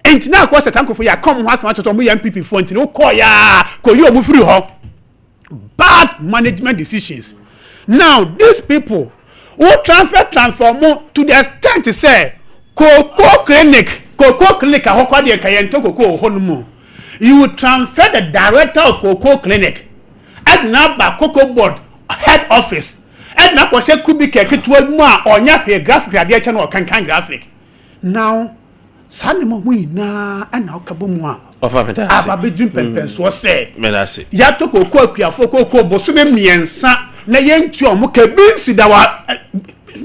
Enti na kwa setanko for ya come has much to mu MPP for enti no call ya ko yo mu free ho. Bad management decisions. Now these people who transform to the extent to say cocoa clinic ahokwa de kayento cocoa honumu. You will transfer the director of cocoa clinic and now by cocoa board head office and now was a kubi keke to more onya pe graphic ade channel kan graphic. Now sanimo mu na and now kabomu Ababidun Pempen so say Menasi Yato Cocoa Akua Cocoa Bosume Miensa na yentu omo kabinsi da wa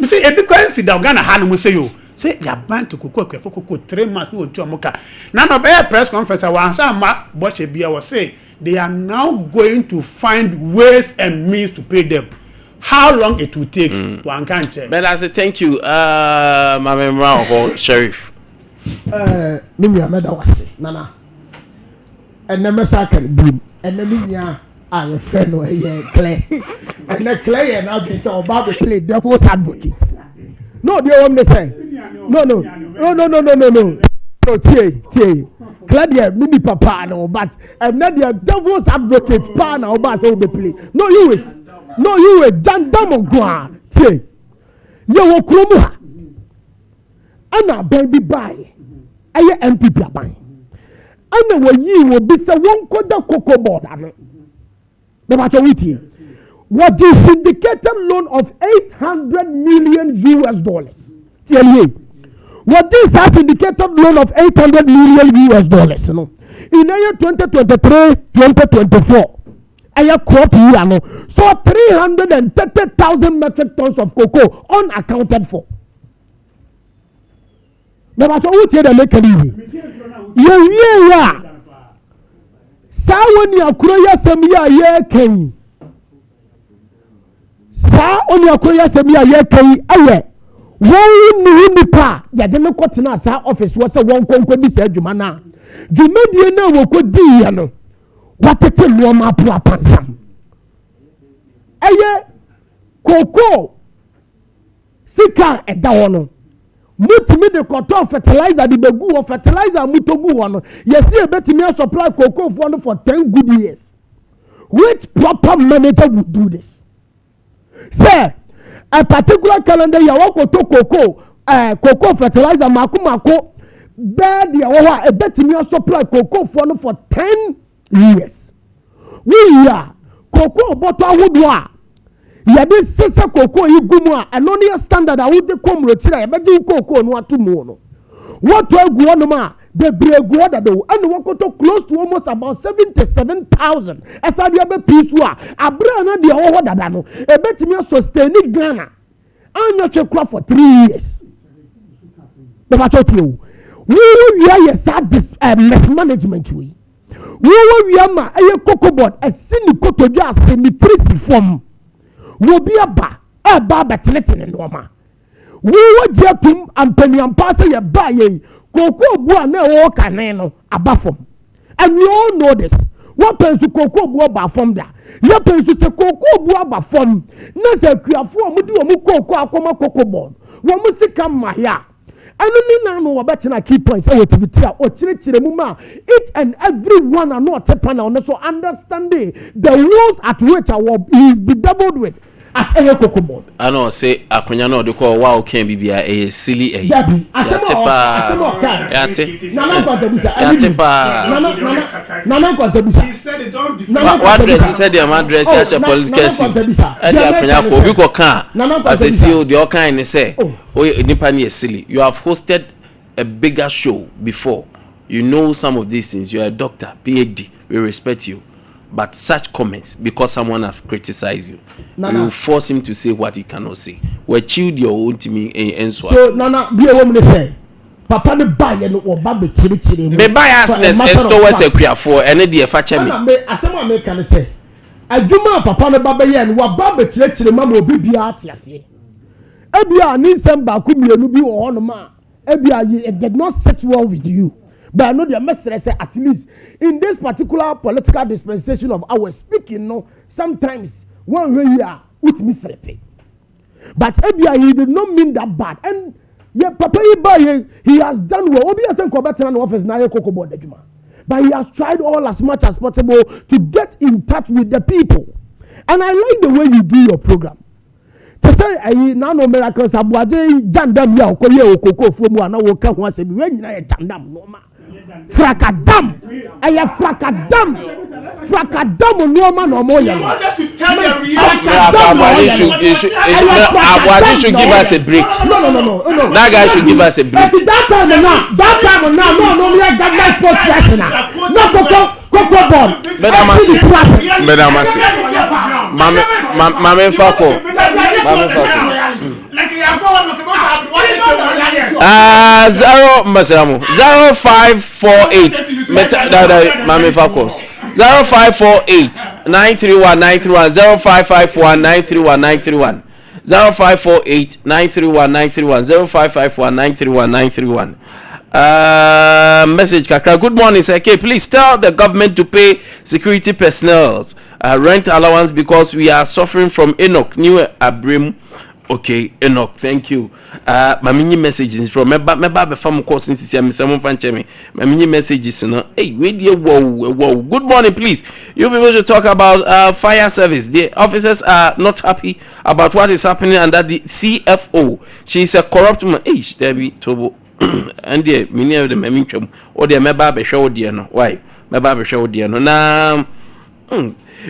say e bi kwansi da Ghana ha no mo say yo say ya ban to Cocoa Akua Cocoa 3 months no ntu omo ka na no be press conference wa sa ma boche bia was say they are now going to find ways and means to pay them. How long it will take one can't tell. Menasi, thank you Mama Mwa Sheriff Nimi ameda wase nana and the massacre beam and the minia are a friend or a clay and the clay and I'll be so about to play devil's advocate. No, the only say No, tie. Claudia, maybe papa no, but I'm not the devil's advocate. Pa na oba say we play. No, you wait. Jandamo gwa. Tie. Ye wo kromu ha. Ana baby buy. Aye MPP aban. Ana wo yi wo bi say won koda cocoa board ano. The matter with you. What is syndicated loan of $800 million US? Tell you. What is a syndicated loan of $800 million US? No. In the year 2023-2024, a crop year, no. So 330,000 metric tons of cocoa unaccounted for. No matter what you make it. Yeah. When you acquire some year came. Sa oni akoya semi aye kai aye won ni nipa ya de me kotena sa office wo se won konko bi sa adwuma na dwumadie na wo kodi ya no watete no ma po apansam aye koko sika eda wo no mutimi de koto fertilizer de begu wo fertilizer mutogu wo no yesi ebetimi supply koko for 10 good years. Which proper manager would do this? Say a particular calendar ya wako to cocoa fertilizer mako bed ya wawa a betimi supply cocoa for 10 years. We are cocoa bottle woodwa ya de sese cocoa igumu a anonia standard a wode kom retira ya bedu cocoa no atumo no what egu no ma the bregu that do and wakoto close to almost about 77,000 esa dia be pisu a abra na dia ho dada no e betimi sustain Ghana anya chekwa for 3 years the machoti we are this mismanagement we ma aye cocoa board e sini kotodu ase ni trisi form wo bi aba e ba betelete no ma we jetum ampaniam pass ye ba ye cocoa bua na wo kane no abafom and we all know this what pensu cocoa bua ba fom da ye pensu se cocoa bua ba fom na se kuafo omudi omu cocoa akoma cocoa board wo mu sika ma ya anu ni na no wo betena key points e wetiviti a o chire mu ma each and every one are not panel no so understanding the rules at which our is bedeviled with at any cocoa board. I know say akonya no de call wow can bibia e silly e. Asemo Nana Nkwantabisa. He said it don't defend. What dress he said the address as a political seat. And the akonya ko bi ko kan. As a CEO the kind ni say oh nipa ni silly. You have hosted a bigger show before. You know some of these things. You are a doctor, PhD. We respect you. But such comments, because someone has criticized you, you force him to say what he cannot say. We chilled your own team and so. So, Nana, be a woman say, Papa the buy and or baby chiri. Me biasness and towards a queer for any dear fatcher. As someone may can say, I do my Papa the baby and what baby chiri, mamma will be at yasi. Ebia need some bakumi and be on ma. Ebia, it did not set well with you. But I know the message say at least in this particular political dispensation of our speaking, no, sometimes one way here with misrepe. But Ebia, he did not mean that bad. And yeah, Papa he has done well. Obi hasn't come back to an office now, Cocoa Board. But he has tried all as much as possible to get in touch with the people. And I like the way you do your program. To say now no miracles abuaje jandam ya okoye okoko fumu ana wo ka ho asebi we nyina ye jandam no ma frakadam aya frakadam no ma no mo ye. Abuaje should give us a break. No. That guy should give us a break. That time now no me government sports person no cocoa board. Madam Mame Fako. 0548 Mame Fakos 0548 931 0554 931 0548 931 0554 931 message kakra. Good morning sir. Okay, please tell the government to pay security personnel rent allowance because we are suffering from Enoch New Abrim Okay, Enoch, thank you. My mini messages from my farm course since I'm someone fan me. My mini messages, hey, wait, whoa. Good morning, please. You people should talk about fire service. The officers are not happy about what is happening under the CFO. She is a corrupt man. Hey, there be trouble. And the many of them, I mean, or the Meba show dear no. Why? Meba show dear no. Now,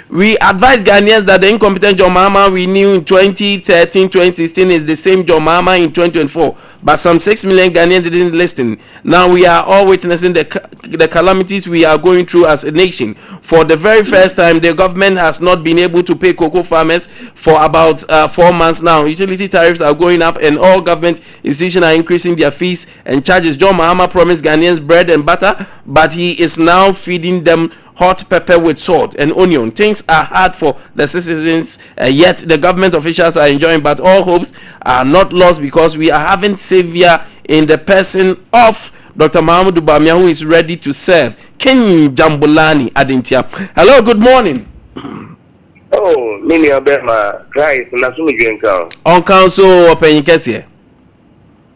we advise Ghanaians that the incompetent John Mahama we knew in 2013-2016 is the same John Mahama in 2024, but some 6 million Ghanaians didn't listen. Now we are all witnessing the calamities we are going through as a nation. For the very first time, the government has not been able to pay cocoa farmers for about 4 months now. Utility tariffs are going up and all government institutions are increasing their fees and charges. John Mahama promised Ghanaians bread and butter, but he is now feeding them hot pepper with salt and onion. Things are hard for the citizens, yet the government officials are enjoying, but all hopes are not lost because we are having savior in the person of Dr. Mahmoud Bamia, who is ready to serve. Ken Jambulani Adintia. Hello, good morning. Oh, Mini Abema, Christ, Nasumi Genka. On council, Open Kessie.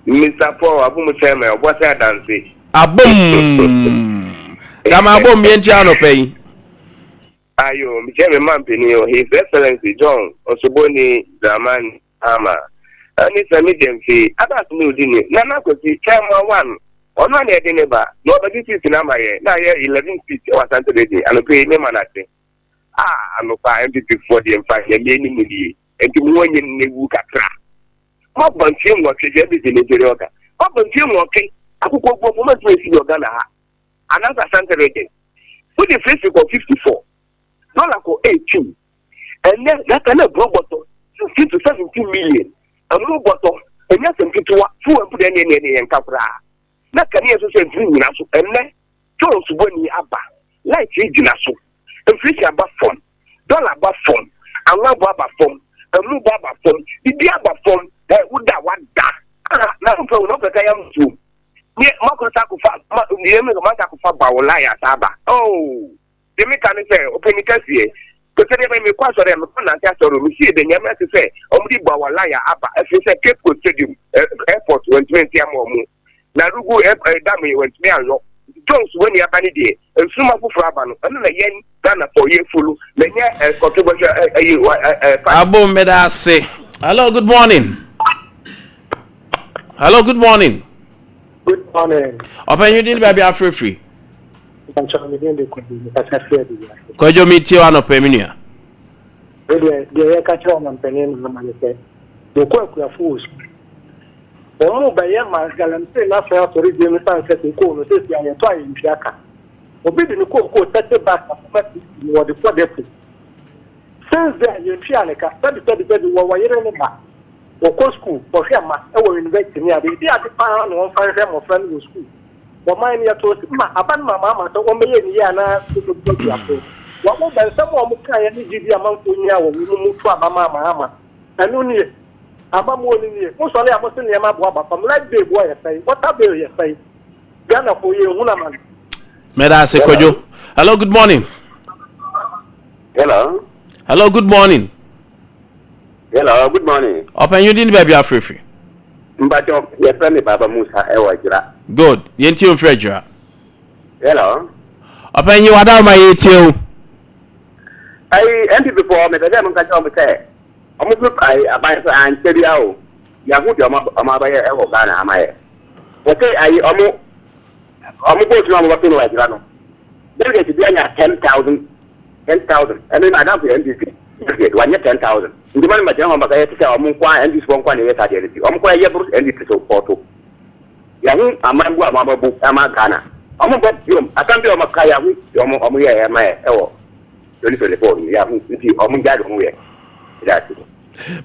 Mr. Paul, Abumuchema, what's that dancing? Abum. Kama bom bienchano pay. Ayo, Michele Mampinio, His Excellency John Osoboni Zaman Hama. And it's a medium fee. About new dinner. Nana could see Chama 1. On one year dinner, nobody sees in Amaye. Now, 11 feet or something, and pay no manate. I'm a fire for the empire, many and to one in the Wukatra. How about you watching everything in the Roka? How about you walking? I could go for my place in your Ghana. Another center again. Put the face for 54. Not like 18. And then that kind of robot 16 to 17 million. A robot and yes, and to and put any and Capra. That can also say dream and then Jones Bonnie Abba. Like Jinasu. And fish about phone. Dollar about phone. And one baba phone. A blue baba phone. The other phone that would that one that. Now from not that I am too. Yeah, oh, the mechanic say, open it here. Because I may question them, we see the Yamas say, only Bawalaya Abba, as you say, Cape Coast Stadium, airport, when 20 more. Narugu Dami went me and Jones when you are Banidi, and Sumaku Fraban, and the yen Ghana for year full, the year controversial. Abu Meda say, hello, good morning. Hello, good morning. Good morning. Open you didn't be free. I'm trying to get the Could you meet you on a peminia? The catch on and penny, the quirk of fools. Oh, by Yama, Galamsey, not fair to read the Mr. Setting, and try in Jacka. Obedient the cook, set the back of the project. Since then, you Chianica, 30 while you're in the or school for him, I will invest in the other pound or find them or friend with school. For mine, you told about my mamma to 1 million yana to the what more than someone who can give you a month in your move to a mamma. And only about more than you. Most only I must in your mother from like the boy say, what are you say? Ghana for you, woman. Meda say, Kojo. Hello, good morning. Hello. Hello, good morning. Hello, good morning. Open you didn't be free. But your friend Baba Musa Ewajra. Good. Yenti Fredra. Hello. Open you are down my ATO. I ended before me, the German can say. Almost look I buy and tell you, Yahoo, Amabaya, Evo Ghana, Amaya. Okay, I almost go to what you like, Rano. Then get to be 10,000. And then I don't be NDP. One year 10,000. The money my general Macaya to tell Munqua and this one quite a tragedy. Omqua and it is so photo. Yahoo, a man who am a book, Amagana. I can't be on Macaya with your Omuya, my oh, 2024. Yahoo, Omugad. That's it.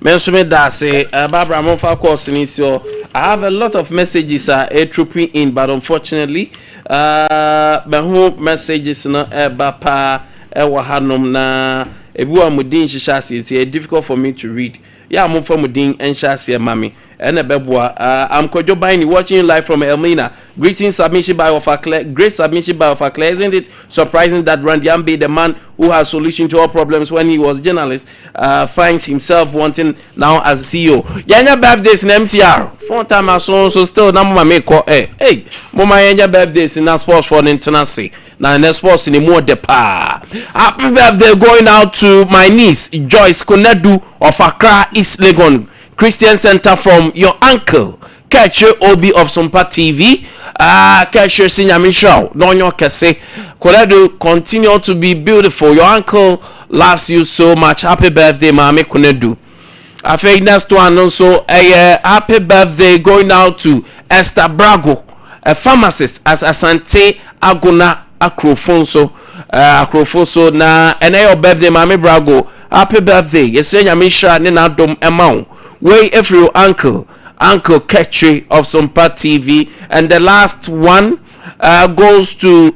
Mensume Dase, Barbara Monfa course in so I have a lot of messages trooping in, but unfortunately, my home messages no bapa ewa hanom na Ebu mudin shishasi. It's difficult for me to read. Yeah, I'm from mudin and shasi mami. And a bebwa. I'm Kojo Baini watching live from Elmina. Greetings, submission by Ofakle. Great submission by Ofakle. Isn't it surprising that Randy Ambe, the man who has solution to all problems when he was journalist, finds himself wanting now as CEO? Yanya birthdays in MCR. 4 times so still number make call. Hey, mama yanya birthdays in sports for the international. Now in sports in the more depa. Happy birthday going out to my niece Joyce Konedu of Accra, East Legon Christian Center from your uncle Catcher Obi of Sompa TV. Catcher Sinyami Show. Donyo Kese. Konedu, continue to be beautiful. Your uncle loves you so much. Happy birthday, Mami Konedu. I think next one also a happy birthday going out to Esther Brago, a pharmacist as Asante Aguna Akrofonso. Akrofonso na your birthday, Mami Brago. Happy birthday. You say Yamisha Nina Dom Amount. Way if your uncle Ketri of Sompa TV. And the last one goes to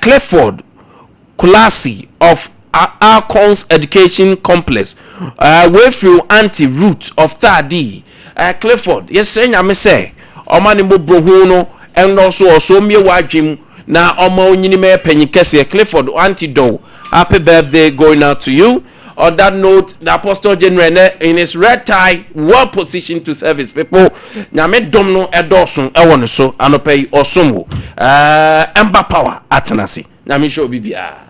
Clifford Kulasi of Arcons Education Complex. With your auntie Root of Tadi. Clifford, yes, I say, Omani Brohuno, and also me wajim na Omo Yinime Penny Kessie Clifford Auntie Do. Happy birthday going out to you. On that note, the Apostle General in his red tie, well positioned to serve his people. Nyame domno edosun ewon so anopay osumu. Emba power atanasi. Nyame show bibia.